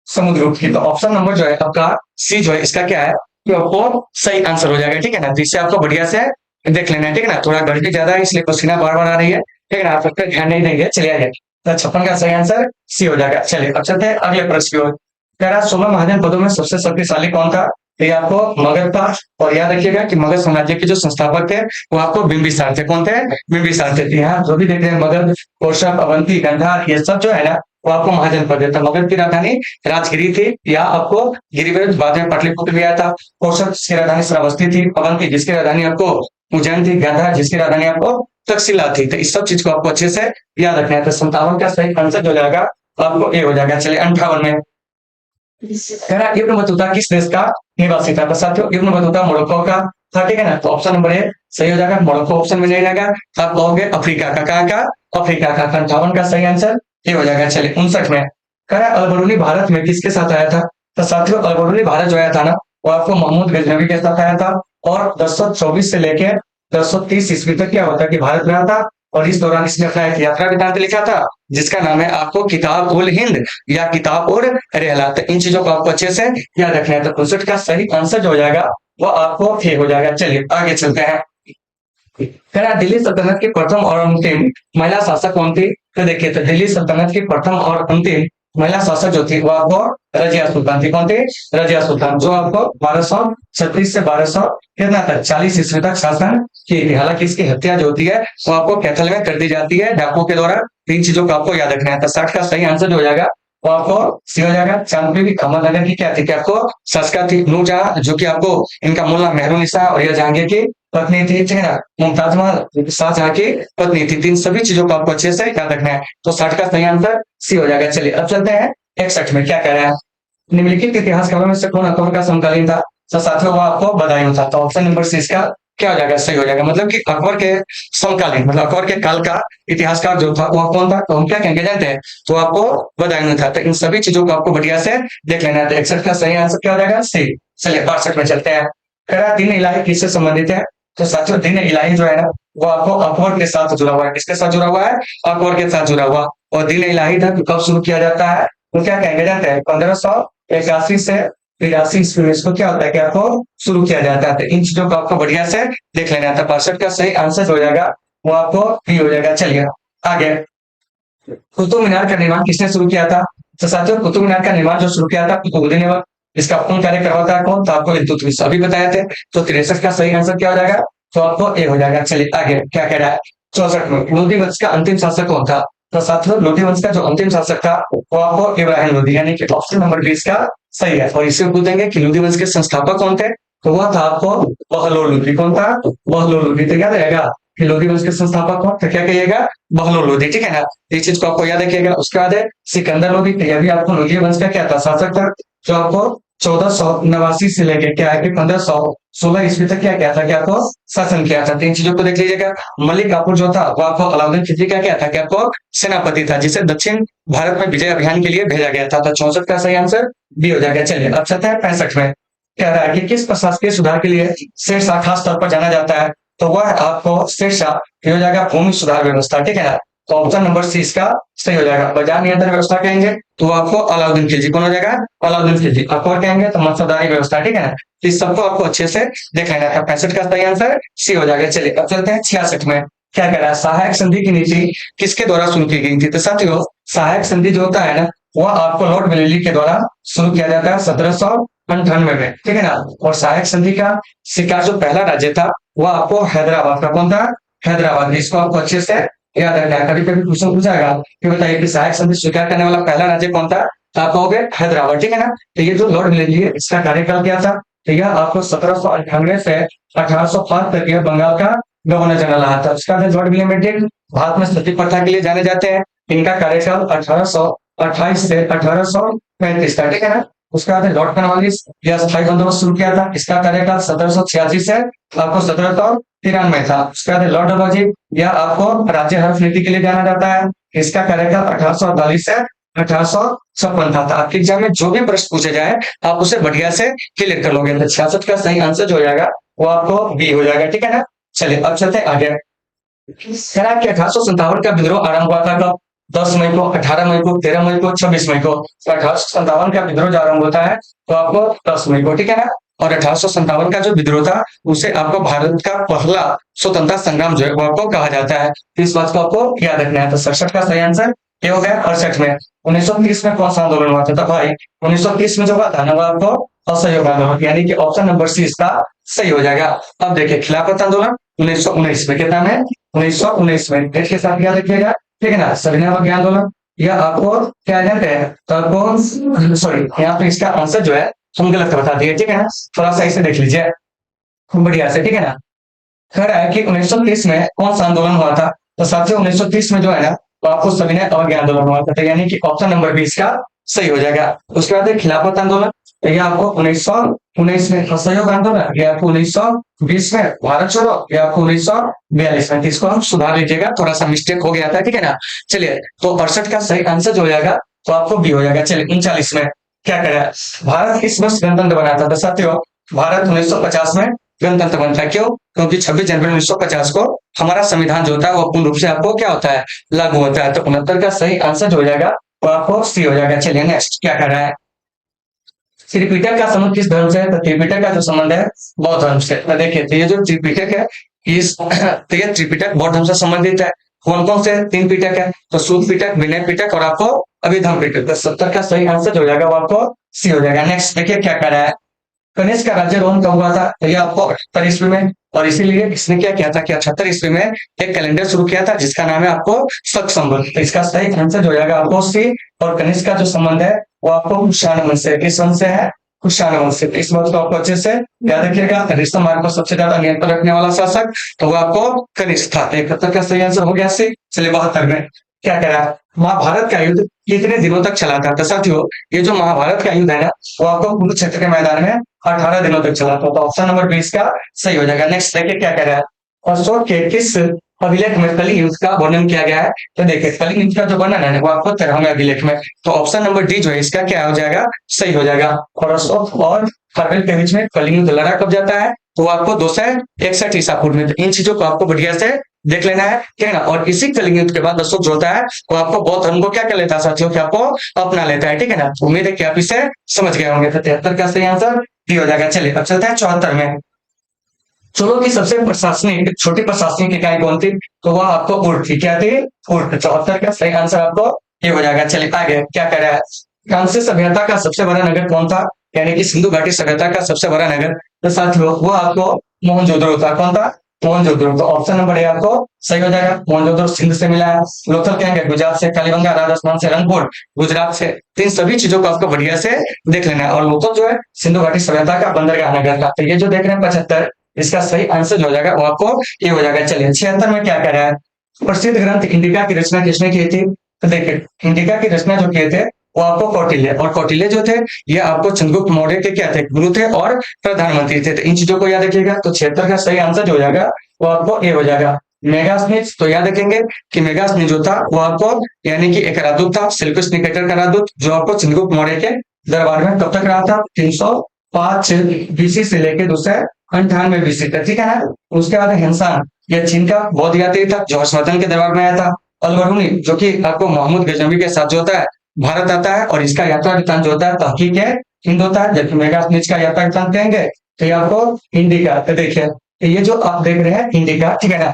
समुद्रगुप्त की। तो ऑप्शन नंबर जो है आपका सी जो है इसका क्या है कि आपको सही आंसर हो जाएगा, ठीक है ना। तो इससे आपको बढ़िया से देख लेना है, ठीक है ना। थोड़ा गर्मी ज्यादा है इसलिए पसीना बार बार आ रही है, ठीक है ना, आप पर ध्यान नहीं देंगे। चलिए आइए, तो 56 का सही आंसर सी हो जाएगा। चलिए अब चलते हैं अगले प्रश्न की ओर। कह रहा 16 महाजन पदों में सबसे शक्तिशाली कौन था? तो ये आपको मगध था। और याद रखिएगा कि मगध साम्राज्य के जो संस्थापक थे वो आपको बिंबिसार थे। कौन थे? बिंबिसार थे। यहाँ जो भी देख रहे हैं मगध, कौशल, अवंती, गांधार, ये सब जो है ना वो आपको महाजन पद था। मगध की राजधानी राजगिरी थी, या आपको गिरिवृत, बाद में पाटलिपुत्र भी आया था। कौशल जिसकी राजधानी श्रावस्ती थी, अवंती जिसकी राजधानी आपको उज्जैन थी, गांधार जिसकी राजधानी आपको तक्षशिला थी। तो इस सब चीज को आपको अच्छे से याद रखना है। तो 57 का सही आंसर हो जाएगा आपको ए हो जाएगा। चलिए 58 में कह रहा इब्न बतूता किस देश का निवासी था? तो साथियों इब्न बतूता मोरक्को का था, ठीक है ना। तो ऑप्शन नंबर ए सही हो जाएगा। मोरक्को ऑप्शन में नहीं जाएगा। आप कहोगे अफ्रीका का, कहाँ का? अफ्रीका का। 58 का सही आंसर ये हो जाएगा। चलिए 59 में कह रहा अलबरूनी भारत में किसके साथ आया था? तो साथियों अलबरूनी भारत जो आया था ना वो आपको महमूद गजनवी के साथ आया था। और 1024 से लेके 1030 ईस्वी तक क्या होता है कि भारत में आता। और इस दौरान इसने अपना एक यात्रा वृत्तांत लिखा था जिसका नाम है आपको किताब उल हिंद या किताब उल रहला। तो इन चीजों को आपको अच्छे से याद रखना है। तो 59 का सही आंसर जो हो जाएगा वो आपको ए हो जाएगा। चलिए आगे चलते हैं। कह रहा दिल्ली सल्तनत की प्रथम और अंतिम महिला शासक कौन थी? तो देखिए तो दिल्ली सल्तनत की प्रथम और अंतिम महिला शासक जो थी वो आपको रजिया सुल्तान थी। कौन थी? रजिया सुल्तान, जो आपको 1236 से 1200 कितना तक 40 ईस्वी तक शासन की थी। हालांकि इसकी हत्या जो होती है वो आपको कैथल में कर दी जाती है डाकुओं के द्वारा। तीन चीजों को आपको याद रखना है। तो 60 का सही आंसर जो हो जाएगा वो आपको सी हो जाएगा। चांदबी भी अहमद नगर की क्या थी? क्या आपको शासका थी। नूरजहां जो कि आपको इनका मूल नाम मेहरुनिसा और यह जहांगीर की पत्नी थी, ठीक है ना। मुमताज महल शाहजहां की पत्नी थी। तीन सभी चीजों को आपको अच्छे से याद रखना है। तो 60 का सही आंसर सी हो जाएगा। चलिए अब चलते हैं 61 में। क्या कह रहे हैं? निम्नलिखित इतिहासकारों में से कौन अकबर का समकालीन था? तो साथियों वो आपको बदायूं था। तो ऑप्शन नंबर सी इसका क्या हो जाएगा? सही हो जाएगा। मतलब कि अकबर के समकालीन मतलब अकबर के काल का इतिहासकार जो था वो कौन था? तो हम क्या कहेंगे जानते हैं? तो आपको बदायूं था। तो इन सभी चीजों को आपको बढ़िया से देख लेना है। तो 61 का सही आंसर क्या हो जाएगा? सी। चलिए 62 में चलते हैं। कह रहा दीन इलाही किससे संबंधित है? तो साथियों दीन इलाही जो है ना वो आपको अकबर के साथ जुड़ा हुआ है। किसके साथ जुड़ा हुआ है? अकबर के साथ जुड़ा हुआ। और दीन इलाही था कब शुरू किया जाता है? तो क्या कहेंगे जानते हैं? 1581 से 83 ईस्वी में इसको क्या होता है कि आपको शुरू किया जाता है। तो इन चीजों को आपको बढ़िया से देख लेना था। 62 का सही आंसर हो जाएगा वो आपको बी हो जाएगा। चलिए आगे। कुतुब मीनार का निर्माण किसने शुरू किया था? तो साथियों कुतुब मीनार का निर्माण जो शुरू किया था कुतुबुद्दीन ऐबक। इसका पूर्ण कार्य करवाता है कौन? तो आपको इल्तुतमिश अभी बताए थे। तो 63 का सही आंसर क्या हो जाएगा? तो आपको ए हो जाएगा। चलिए आगे क्या कह रहा है? 64 में लोधी वंश का अंतिम शासक कौन था? तो साथियों लोधी वंश का जो अंतिम शासक था वो आपको इब्राहिम लोधी, यानी कि ऑप्शन नंबर 20 का सही है। और इससे पूछेंगे कि लोधी वंश के संस्थापक कौन थे? तो वह था आपको बहलोल लोधी। कौन था? बहलोल लोधी। तो याद रहेगा कि लोधी वंश के संस्थापक कौन? तो क्या कहिएगा? बहलोल लोधी, ठीक है ना। इस चीज को आपको याद रखिएगा। उसके बाद है सिकंदर लोधी। तो यह भी आपको लोधी वंश का क्या था? शासक था, जो आपको 1489 से लेकर क्या है कि 1516 ईस्वी तक क्या था कि आपको शासन किया था। तीन चीजों को देख लीजिएगा। मलिक काफूर जो था वो आपको अलाउद्दीन खिलजी का क्या था कि आपको सेनापति था, जिसे दक्षिण भारत में विजय अभियान के लिए भेजा गया था। तो 64 का सही आंसर बी हो जाएगा। चलिए अब चलते हैं 65 में। कह रहा है कि किस प्रशासकीय सुधार के लिए शेरशाह खास तौर पर जाना जाता है? तो वह आपको शेरशाह हो जाएगा भूमि सुधार व्यवस्था, ठीक है ना। तो ऑप्शन नंबर सी इसका सही हो जाएगा। बाजार नियंत्रण व्यवस्था कहेंगे तो आपको अलाउद्दीन खिलजी। कौन हो जाएगा? अलाउद्दीन खिलजी। अकबर कहेंगे तो मनसबदारी व्यवस्था, ठीक है ना। तो इस सबको आपको अच्छे से देख लेना है। 65 का सही आंसर सी हो जाएगा। चलिए अब चलते हैं 66 में। क्या कह रहा है? सहायक संधि की नीति किसके द्वारा शुरू की गई थी? तो साथियों सहायक संधि जो होता है ना वह आपको लॉर्ड वेलेस्ली के द्वारा शुरू किया जाता है 98 में, ठीक है ना। और सहायक संधि का शिकार जो पहला राज्य था वो आपको हैदराबाद का, कौन था? हैदराबाद। इसको आपको अच्छे से याद रखना है, कभी कभी क्वेश्चन पूछाएगा कि बताइए कि सहायक संधि स्वीकार करने वाला पहला राज्य कौन था, तो आप कहोगे हैदराबाद, ठीक है ना। तो ये जो लॉर्ड मिलिटरी है इसका कार्यकाल क्या था, तो यह आपको 1798 से 1805 तक यह बंगाल का गवर्नर जनरल रहा था। उसका लॉर्ड विलियम बेंटिक भारत में सती प्रथा के लिए जाने जाते हैं। इनका कार्यकाल 1828 से 1835 था, ठीक है ना। उसके बाद लॉर्ड कॉर्नवालिस यह स्थायी बंदोबस्त शुरू किया था। इसका कार्यकाल 1786 से आपको 1793 था। उसके बाद लॉर्ड डलहौजी, यह आपको राज्य हर्फ नीति के लिए जाना जाता है। इसका कार्यकाल 1848 से 1856 था। तो आपके एग्जाम में जो भी प्रश्न पूछे जाए आप उसे बढ़िया से क्लियर कर लोगे। तो 66 का सही आंसर जो हो जाएगा वो आपको बी हो जाएगा, ठीक है ना। चलिए अब चलते हैं आगे। कह रहा है कि 1857 का विद्रोह आरंभ हुआ था कब? 10 मई को, 18 मई को, 13 मई को, 26 मई को। तो 1857 का विद्रोह जो आरंभ होता है तो आपको 10 मई को, ठीक है ना। और 1857 का जो विद्रोह था उसे आपको भारत का पहला स्वतंत्रता संग्राम जो है वो आपको कहा जाता है। तो इस बात को आपको याद रखना है। तो 67 का सही आंसर ये हो गया। 68 में 1930 में कौन सा आंदोलन हुआ था? तो भाई 1930 में जो हुआ था ना वो आपको असहयोग आंदोलन, यानी कि ऑप्शन नंबर सी इसका सही हो जाएगा। अब देखिए खिलाफत आंदोलन 1919 में, कितना में? 1919 में। डेट के साथ याद रखिएगा, ठीक है ना। सविनय अवज्ञा आंदोलन, यह आपको क्या कहते हैं? तो आपको सॉरी, यहाँ पे इसका आंसर जो है हम गलत बता दिए, ठीक है ना। थोड़ा सा इसे देख लीजिए बढ़िया से, ठीक है ना। कह रहा है कि 1930 में कौन सा आंदोलन हुआ था? तो साथियों 1930 में जो है ना तो आपको सविनय अवज्ञा आंदोलन हुआ था। तो यानी कि ऑप्शन नंबर 20 का सही हो जाएगा। उसके बाद खिलाफत आंदोलन, तो ये आपको 1919 में। असहयोग आंदोलन ये आपको 1920 में। भारत छोड़ो ये आपको 1942 में। इसको हम सुधार लीजिएगा, थोड़ा सा मिस्टेक हो गया था, ठीक है ना। चलिए तो 68 का सही आंसर जो हो जाएगा तो आपको बी हो जाएगा। चलिए 39 में क्या कह रहा है? भारत किस वर्ष गणतंत्र बना था? तो साथियों भारत 1950 में गणतंत्र बनता है। क्यों? क्योंकि 26 जनवरी 1950 को हमारा संविधान जो होता है वो पूर्ण रूप से आपको क्या होता है? लागू होता है। तो 69 का सही आंसर जो हो जाएगा वो आपको सी हो जाएगा। चलिए नेक्स्ट क्या कर रहा है? त्रिपिटक का संबंध किस धर्म से है? तो त्रिपिटक का जो संबंध है बौद्ध धर्म से। तो देखिए तो ये जो त्रिपिटक है इस तो ये त्रिपिटक बौद्ध धर्म से संबंधित है। कौन कौन से 3 पिटक है? तो सूत पिटक, विनय पिटक और आपको अभिधर्म पिटक। तो 70 का सही आंसर जो हो जाएगा वो आपको सी हो जाएगा। नेक्स्ट देखिए क्या कर रहा है? कनिष्क का राज्यारोहण कब हुआ था? तो ये आपको 78 ईस्वी में। और इसीलिए इसने क्या किया था कि 78 ईस्वी में एक कैलेंडर शुरू किया था जिसका नाम है आपको शक संवत। तो इसका सही आंसर जो हो जाएगा आपको सी। और कनिष्क का जो संबंध है वो आपको कुशाण वंश से, किस वंश से है? कुशाण वंश से। इस बात को आपको अच्छे से याद रखिएगा। ऋषभ मार्ग को सबसे ज्यादा नियंत्रण रखने वाला शासक तो वो आपको कनिष्क था। 71 का सही आंसर हो गया सी। चलिए 72 में क्या कह रहा है? महाभारत का युद्ध कितने दिनों तक चला था? तो साथियों ये जो महाभारत का युद्ध है ना वो आपको कुरुक्षेत्र के मैदान में 18 दिनों तक चला था। तो ऑप्शन नंबर 20 का सही हो जाएगा। नेक्स्ट देखिए क्या कह रहा है? अशोक के किस अभिलेख में कलिंग युद्ध का वर्णन किया गया है? तो देखिए कलिंग युद्ध का जो वर्णन है वो आपको 13वें अभिलेख में। तो ऑप्शन नंबर डी जो है इसका क्या हो जाएगा? सही हो जाएगा। और अशोक और खरवेल के बीच में कलिंग युद्ध लड़ा कब जाता है? तो वो आपको 261 ईसा पूर्व में। तो इन चीजों को आपको बढ़िया से देख लेना है, ठीक है ना। और इसी कलिंग युद्ध के बाद अशोक जो होता है वो आपको बौद्ध धर्म को क्या कर लेता है साथियों? कि आपको अपना लेता है, ठीक है ना। उम्मीद है कि आप इसे समझ गए होंगे। तो 73 का सही आंसर डी हो जाएगा। चलिए अब चलते हैं 74 में। चलो की सबसे प्रशासनिक छोटी प्रशासनिक इकाई कौन थी? तो वह आपको उर्ट थी। क्या थी? उर्ट। 74 का सही आंसर आपको ये हो जाएगा। चलिए आगे क्या कह रहा है? कांस्य सभ्यता का सबसे बड़ा नगर कौन था? यानी कि सिंधु घाटी सभ्यता का सबसे बड़ा नगर तो साथियों वो आपको मोहनजोदड़ो था। कौन था? मोहनजोदड़ो। तो ऑप्शन नंबर ए आपको सही हो जाएगा। मोहनजोदड़ो सिंध से मिला है। लोथल क्या है? गुजरात से। कालीबंगा राजस्थान से। रंगपुर गुजरात से। तो इन सभी चीजों को आपको बढ़िया से देख लेना है। और लोथल जो है सिंधु घाटी सभ्यता का बंदरगाह नगर था। तो ये जो देख रहे हैं 75 इसका सही आंसर जो हो जाएगा वो आपको ये हो जाएगा। चलिए 76 में क्या कह रहा है? प्रसिद्ध ग्रंथ इंडिका की रचना किसने की थी? तो देखिए इंडिका की रचना जो किए थे वो आपको कौटिल्य। और कौटिल्य जो थे ये आपको चंद्रगुप्त मौर्य के क्या थे? गुरु थे और प्रधानमंत्री थे। तो इन चीजों को याद रखिएगा। तो 76 का सही आंसर जो हो जाएगा वो आपको ये हो जाएगा। मेगास्नीज तो याद रखेंगे कि मेगास्नीज जो था वो आपको यानी कि एक राजदूत था। सेल्यूकस निकेटर का राजदूत जो आपको चंद्रगुप्त मौर्य के दरबार में कब तक रहा था? 305 बीसी से लेकर 298 बीसी तक, ठीक है ना। उसके बाद हिंसान यह चीन का बौद्ध यात्री था जो हर्षवर्धन के दरबार में आया था। अलबरूनी जो कि आपको मोहम्मद गजनवी के साथ जो होता है भारत आता है और इसका यात्रा वृत्तांत जो होता है तहकीक है हिंद होता है। जबकि मेगास्नीज का यात्रा वृत्तांत कहेंगे तो ये आपको इंडिका। तो देखिए ये जो आप देख रहे हैं इंडिका, ठीक है ना।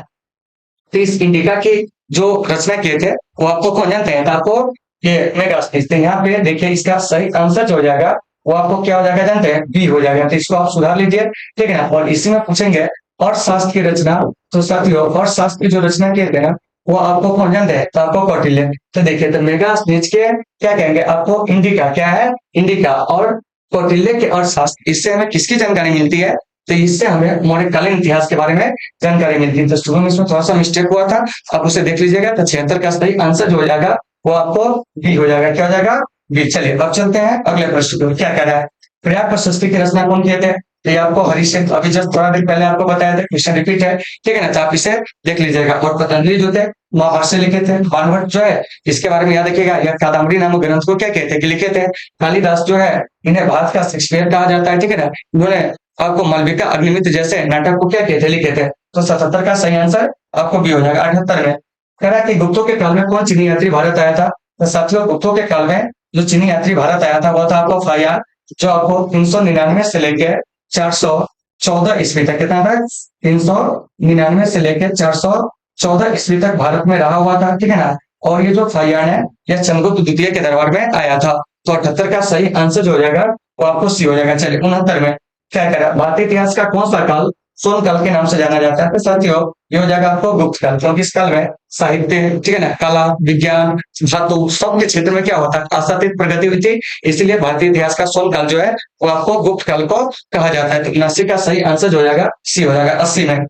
तो इस इंडिका की जो रचना किए थे वो आपको कौन जानते हैं? तो आपको ये मेगास्नीज। तो यहाँ पे देखिए इसका सही आंसर जो हो जाएगा वो आपको क्या हो जाएगा जानते हैं, बी हो जाएगा। तो इसको आप सुधार लीजिए, ठीक है ना। और इसी में पूछेंगे अर्थशास्त्र की रचना, तो साथियों अर्थशास्त्र की जो रचना किए थे ना, वो आपको कौन जानते हैं, तो आपको कौटिल्य। तो देखिए, तो मेगास्थनीज के क्या कहेंगे आपको, इंडिका क्या है, इंडिका। और कौटिल्य के अर्थशास्त्र, इससे हमें किसकी जानकारी मिलती है, तो इससे हमें मौर्यकालीन इतिहास के बारे में जानकारी मिलती है। तो शुरू में इसमें थोड़ा सा मिस्टेक हुआ था, आप उसे देख लीजिएगा। तो 76 का सही आंसर जो हो जाएगा वो आपको बी हो जाएगा। क्या हो जाएगा, बी। चलिए अब चलते हैं अगले प्रश्न को। क्या कह रहा है, प्रयाग प्रशस्ति की रचना कौन किए थे, तो ये आपको हरिश्चंद्र, अभी जस्ट थोड़ा देर पहले आपको बताया था, क्वेश्चन रिपीट है, ठीक है ना। तो आप इसे देख लीजिएगा। और पतंजलि जो थे महाभाष्य लिखे थे। बाणभट्ट जो है इसके बारे में याद रखिएगा, यह कादम्बरी नामक ग्रंथ को क्या कहते हैं कि लिखे थे। कालिदास जो है इन्हें भारत का शेक्सपियर कहा जाता है, ठीक है ना। इन्होंने आपको मालविका अग्निमित्र जैसे नाटक को क्या कहते लिखे थे। तो 77 का सही आंसर आपको बी हो जाएगा। 78 में कह रहा है कि गुप्तों के काल में कौन चीनी यात्री भारत आया था। तो साथियों गुप्तों के काल में जो चीनी यात्री भारत आया था वो था आपको फायान, जो आपको 399 से लेके 414 ईस्वी तक, कितना था, 399 से लेके 414 ईस्वी तक भारत में रहा हुआ था, ठीक है ना। और ये जो फायान है यह चंद्रगुप्त द्वितीय के दरबार में आया था। तो 78 का सही आंसर जो हो जाएगा वो आपको सी हो जाएगा। चलिए 69 में क्या करा, भारतीय इतिहास का कौन सा काल स्वर्ण काल के नाम से जाना जाता है। तो साथियों ये हो जाएगा आपको गुप्त काल, क्योंकि इस काल में साहित्य, ठीक है ना, कला, विज्ञान, धातु सब के क्षेत्र में क्या होता है, आशातीत प्रगति हुई थी। इसलिए भारतीय इतिहास का स्वर्ण काल जो है वो आपको गुप्त काल को कहा जाता है। तो 79 का सही आंसर जो हो जाएगा सी हो जाएगा। 80 में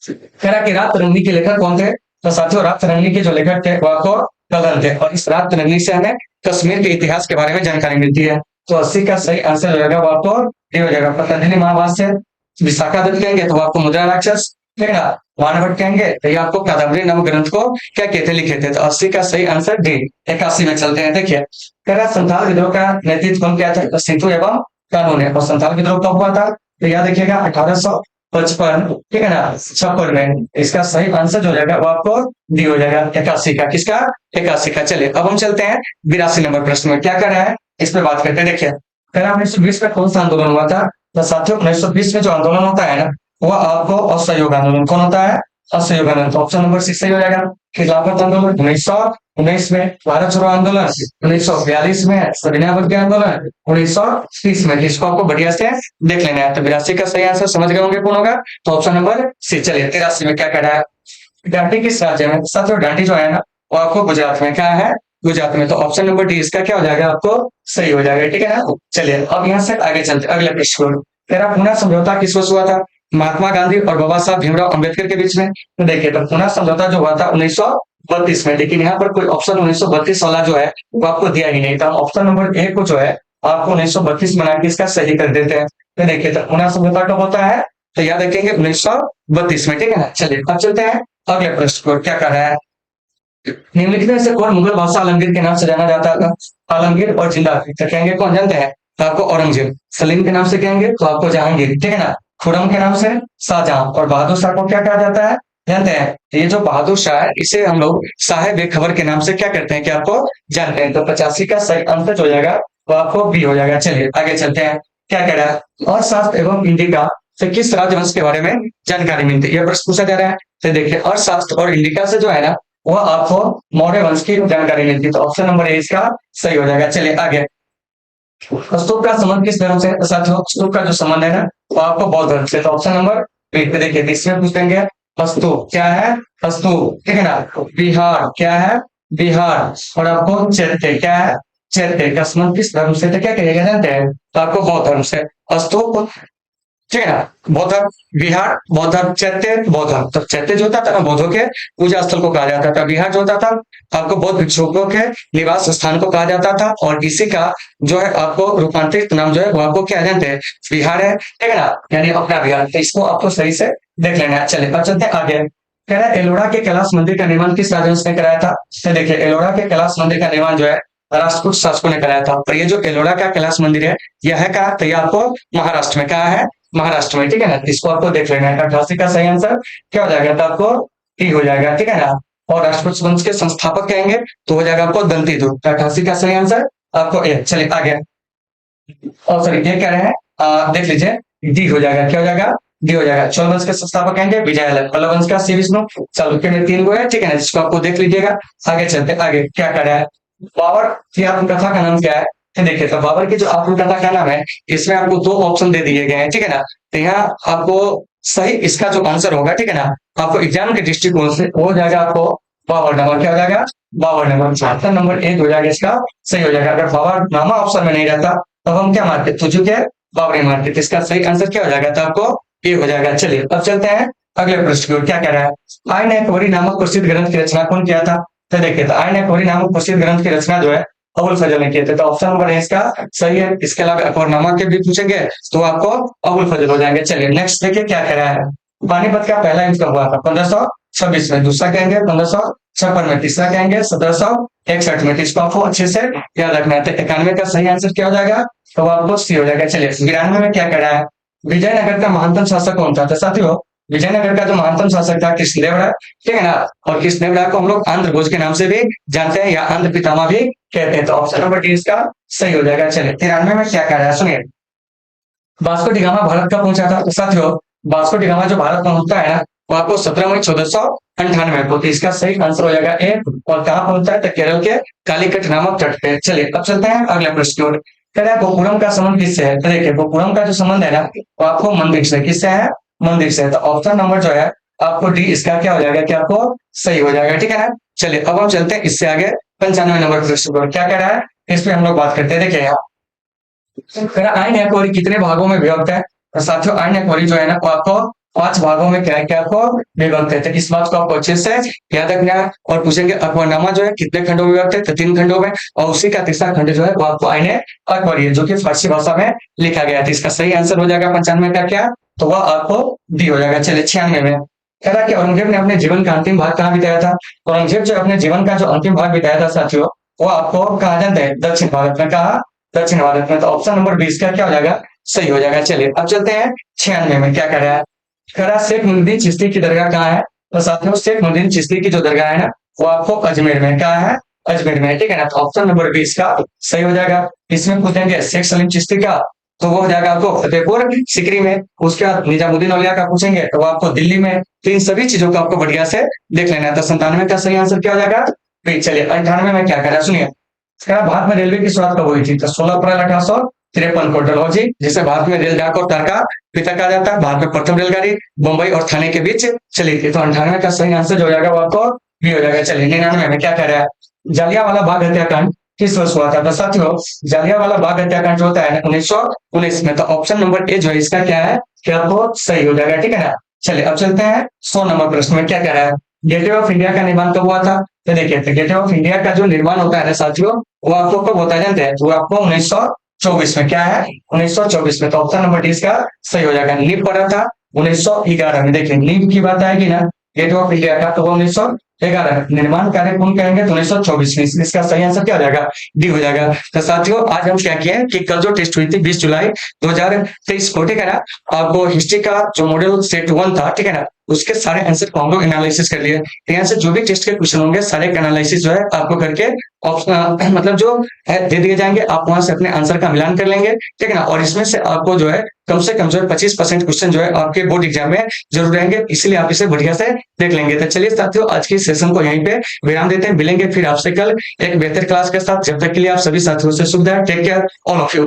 कह रहा कि रात तरंगी के लेखक कौन थे। तो साथियों रात तरंगी के जो लेखक थे वो आपको गगन थे। और इस रात तरंगी से हमें कश्मीर के इतिहास के बारे में जानकारी मिलती है। तो 80 का सही आंसर हो जाएगा वो आपको ये हो जाएगा। पतंजलि महाभाष्य, विशाखा दत्त कहेंगे तो आपको मुद्रा राक्षस, ठीक है ना। बाणभट्ट कहेंगे तो ये आपको कादम्बरी नामक ग्रंथ को क्या कहते लिखे थे। तो 80 का सही आंसर डी। 81 में चलते हैं। देखिए कह रहा संथाल विद्रोह का नेतृत्व कौन किया था। तो सेतु एवं कानून है। और संथाल विद्रोह कब हुआ था, तो याद रखिएगा 1855, ठीक है ना, 56 में। इसका सही आंसर जो हो जाएगा वो आपको डी हो जाएगा। 81 का, किसका, 81 का। चलिए अब हम चलते हैं 82 नंबर प्रश्न में। क्या कर रहा है इस पे बात करते हैं। देखिए कह रहा 1920 में कौन सा आंदोलन हुआ था। तो साथियों 1920 में जो आंदोलन होता है ना वो आपको असहयोग आंदोलन कौन होता है, असहयोग आंदोलन। तो ऑप्शन नंबर 6 सही हो जाएगा। खिलाफत आंदोलन 1919 में, भारत छोड़ो आंदोलन 1942 में, सविनय अवज्ञा आंदोलन 1930 में। इसको आपको बढ़िया से देख लेना है। तो 82 का सही आंसर समझ गए होंगे कौन होगा, तो ऑप्शन नंबर सी। चलिए 83 में क्या कह रहा है, डांडी किस राज्य में। साथियों डांडी जो है ना वो आपको गुजरात में, क्या है, गुजरात में। तो ऑप्शन नंबर डी इसका क्या हो जाएगा, आपको सही हो जाएगा, ठीक है ना। चलिए अब यहाँ से आगे चलते अगले प्रश्न को। तेरा पुनः समझौता किस वर्ष हुआ था। महात्मा गांधी और बाबा साहब भीमराव अंबेडकर के बीच में। तो देखिए तो पुनः समझौता जो हुआ था 1932 में, लेकिन यहाँ पर कोई ऑप्शन 1932 वाला जो है वो आपको दिया ही नहीं था। ऑप्शन नंबर ए को जो है आपको 1932 बना के इसका सही कर देते हैं। तो देखिए तो पुनः समझौता कब होता है, तो याद रखेंगे 1932 में, ठीक है ना। चलिए अब चलते हैं अगले प्रश्न को। क्या कर रहा है, निम्नलिखित में से कौन मुगल बादशाह आलमगीर के नाम से जाना जाता था। आलमगीर और जिंदा तो कहेंगे कौन जानते हैं, तो आपको औरंगजेब। सलीम के नाम से कहेंगे तो आपको जहांगीर, ठीक है ना। खुरम के नाम से शाहजहां। और बहादुर शाह को क्या कहा जाता है जानते हैं, ये जो बहादुर शाह है इसे हम लोग साहेब खबर के नाम से क्या करते हैं, क्या आपको जानते हैं। तो 85 का सही आंसर हो जाएगा वो आपको बी हो जाएगा। चलिए आगे चलते हैं। क्या कह रहा है, अर्थशास्त्र एवं इंडिका से किस राजवंश के बारे में जानकारी मिलती है, यह प्रश्न पूछा जा रहा है। तो देखिए अर्थशास्त्र और इंडिका से जो है ना वह आपको मौर्य वंश की जानकारी मिलती है। तो ऑप्शन नंबर ए इसका सही हो जाएगा। चलिए आगे, स्तूप का संबंध किस धर्म से। साथियों स्तूप का जो संबंध है ना वो आपको बौद्ध धर्म से। तो ऑप्शन नंबर बी पे देखिए, इसमें पूछेंगे स्तूप क्या है, स्तूप, ठीक है ना। बिहार क्या है, बिहार। और आपको चैत्य क्या है, चैत्य का संबंध किस धर्म से, तो क्या कहिएगा जानते हैं, तो आपको बौद्ध धर्म से। स्तूप, ठीक है ना, बौद्ध विहार, बौद्ध चैत्य, बौद्ध। तो चैत्य जो होता था ना बौद्धों के पूजा स्थल को कहा जाता था। विहार जो होता था आपको बौद्ध भिक्षुकों के निवास स्थान को कहा जाता था। और इसी का जो है आपको रूपांतरित नाम जो है वो आपको क्या जानते हैं, विहार है, ठीक है ना, यानी अपना विहार। तो इसको आपको सही से देख लेना है। चलिए अब चलते हैं आगे। कह रहा है एलोरा के कैलाश मंदिर का निर्माण किस राजवंश ने कराया था। तो देखिए एलोरा के कैलाश मंदिर का निर्माण जो है राजपूत शासकों ने कराया था। और ये जो एलोरा का कैलाश मंदिर है यह है कहा, तो ये आपको महाराष्ट्र में, कहा है महाराष्ट्र में, ठीक है ना। इसको आपको देख लेना है। 88 का सही आंसर क्या हो जाएगा, तो आपको टी हो जाएगा, ठीक है ना। और राजपूत वंश के संस्थापक कहेंगे तो हो जाएगा आपको दंतीदुर्ग। 88 का सही आंसर आपको ए। चलिए आगे, और सॉरी ये कह रहे हैं देख लीजिए डी हो जाएगा। क्या हो जाएगा, डी हो जाएगा। चोल वंश के संस्थापक कहेंगे विजयालय। पल्लव वंश का श्री विष्णु। चालुक्य में 3 गो है, ठीक है ना, जिसको आपको देख लीजिएगा। आगे चलते आगे क्या कर रहा है, बाबर की आत्मकथा का नाम क्या है। तो देखिए, तो बाबर की जो आपूर्ति का नाम है, इसमें आपको दो ऑप्शन दे दिए गए हैं, ठीक है ना। तो यहाँ आपको सही इसका जो आंसर होगा, ठीक है ना, आपको एग्जाम के दृष्टिकोण से वो हो जाएगा आपको बाबर नंबर, क्या हो जाएगा, बाबर नंबर। ऑप्शन नंबर एक हो जाएगा इसका सही हो जाएगा। अगर बाबर नामा ऑप्शन में नहीं रहता तो हम क्या मारते, तो जो क्या बाबरी मारते, तो इसका सही आंसर क्या हो जाएगा, तो आपको ये हो जाएगा। चलिए अब चलते हैं अगले प्रश्न की ओर। क्या कह रहा है, आयन एक्वरी नामक प्रसिद्ध ग्रंथ की रचना कौन किया था। तो देखिए, तो आयन एक्वरी नामक प्रसिद्ध ग्रंथ की रचना जो है अबुल फजल ने किए थे। तो ऑप्शन नंबर है इसका सही है। इसके अलावा अकबरनामा के भी पूछेंगे तो आपको अबुल फजल हो जाएंगे। चलिए नेक्स्ट देखिए क्या कह रहा है, पानीपत का पहला युद्ध कब हुआ था। 1526 में, दूसरा कहेंगे 1556 में, तीसरा कहेंगे 1761 में। इसको आपको अच्छे से याद रखना है। 91 का सही आंसर क्या हो जाएगा, तो आपको सी हो जाएगा। चलिए 92 में क्या कह रहा है, विजयनगर का महानतम शासक कौन था। तो साथियों, विजयनगर का जो महानतम शासक था कृष्णदेवराय, ठीक है ना। और कृष्णदेवराय को हम लोग आंध्र भोज के नाम से भी जानते हैं या आंध्र पितामह भी कहते हैं। तो ऑप्शन नंबर डी इसका सही हो जाएगा। चलिए 93 में क्या कह रहा है, सुनिए, वास्को डी गामा भारत का पहुंचा था। तो साथियों, वास्को डी गामा जो भारत पहुंचता है ना, वो आपको 17 मई 1498 को। तो इसका सही आंसर हो जाएगा ए। और कहाँ पहुंचता है, तो केरल के कालीकट नामक तट पे। चलिए अब चलते हैं अगले प्रश्न की ओर। कह रहा है गोपुरम का संबंध किससे है। तो देखिए, गोपुरम का जो संबंध है ना, वो आपको मंदिर से, किससे है, मंदिर से। तो ऑप्शन नंबर जो है आपको डी इसका क्या हो जाएगा, कि आपको सही हो जाएगा, ठीक है ना। चलिए अब हम चलते हैं इससे आगे 95 नंबर प्रश्न पर। क्या कह रहा है, इस पे हम लोग बात करते हैं। देखिए यहाँ आयन एक्वरी कितने भागों में विभक्त है। तो साथियों, आयन एक्वरी जो है ना, वो आपको 5 भागों में क्या है, क्या आपको विभक्त है। तो इस बात को आपको अच्छे से याद रखना है। और पूछेंगे अकबरनामा जो है कितने खंडों में विभक्त है, तो 3 खंडों में। और उसी का तीसरा खंड जो है वो आपको आयन अकबरी है, जो कि फारसी भाषा में लिखा गया है। इसका सही आंसर हो जाएगा 95 का क्या, तो वह आपको डी हो जाएगा। चलिए 96 में कह रहा कि औरंगजेब ने अपने जीवन का अंतिम भाग कहाँ बिताया था। औरंगजेब जो अपने जीवन का जो अंतिम भाग बिताया था साथियों, वो आपको कहा जानते हैं, दक्षिण भारत में। कहा, दक्षिण भारत में। तो ऑप्शन नंबर 20 का क्या हो जाएगा, सही हो जाएगा। चलिए अब चलते हैं 96 में। क्या कह रहा है, कह रहा शेख मुहिद्दीन चिश्ती की दरगाह कहाँ है। तो साथियों, शेख मुहिद्दीन चिश्ती की जो दरगाह है ना, वो आपको अजमेर में, क्या है, अजमेर में, ठीक है ना। तो ऑप्शन नंबर 20 का सही हो जाएगा। इसमें पूछेंगे शेख सलीम चिश्ती का, तो वो हो जाएगा आपको फतेहपुर सिकरी में। उसके बाद निजामुद्दीन औलिया का पूछेंगे तो वो आपको दिल्ली में। तो इन सभी चीजों को आपको बढ़िया से देख लेना है। तो 97 का सही आंसर क्या हो जाएगा। चलिए 98 में क्या कह रहा है, सुनिए, भारत में रेलवे की शुरुआत कब हुई थी। तो 16 अप्रैल 1853 को डलहौजी, जिसे भारत में रेल डाक और तार का पिता कहा जाता है। भारत में प्रथम रेलगाड़ी मुंबई और थाने के बीच चली थी। तो 98 का सही आंसर जो हो जाएगा वो आपको बी हो जाएगा। चलिए 99 में क्या कह रहा है, जलियांवाला बाग हत्याकांड किस वर्ष हुआ था। तो साथियों, जलियांवाला बाग हत्याकांड जो होता है 1919 में। तो ऑप्शन नंबर ए जो है इसका क्या है, क्या आपको सही हो जाएगा, ठीक है ना। चलिए अब चलते हैं 100 नंबर प्रश्न में। क्या कह रहा है, गेटवे ऑफ इंडिया का निर्माण कब हुआ था। तो देखिए, गेटवे ऑफ इंडिया का जो निर्माण होता है ना साथियों, वो आपको कब होता है जानते हैं, वो आपको 1924 में। क्या है, 1924 में। तो ऑप्शन नंबर डी इसका सही हो जाएगा। नींव पड़ा था 1911 में। देखिए नींव की बात आएगी ना गेटवे ऑफ इंडिया का, तो वो 1911। निर्माण कार्य कौन करेंगे, तो 1924 में। इसका सही आंसर क्या हो जाएगा, डी हो जाएगा। तो साथियों, आज हम क्या किए कि कल जो टेस्ट हुई थी 20 जुलाई 2023 को, ठीक है ना, आपको हिस्ट्री का जो मॉडल सेट 1 था, ठीक है ना, उसके सारे आंसर को हम लोग एनालिसिस कर लिए। यहाँ से जो भी टेस्ट के क्वेश्चन होंगे सारे एनालिसिस जो है आपको करके ऑप्शन मतलब जो है दे दिए जाएंगे। आप वहां से अपने आंसर का मिलान कर लेंगे, ठीक है ना। और इसमें से आपको जो है कम से कम जो है 25% क्वेश्चन जो है आपके बोर्ड एग्जाम में जरूर रहेंगे, इसलिए आप इसे बढ़िया से देख लेंगे। तो चलिए साथियों, आज के सेशन को यहीं पे विराम देते हैं। मिलेंगे फिर आपसे कल एक बेहतर क्लास के साथ। जब तक के लिए आप सभी साथियों से शुभ है। Take care all of you.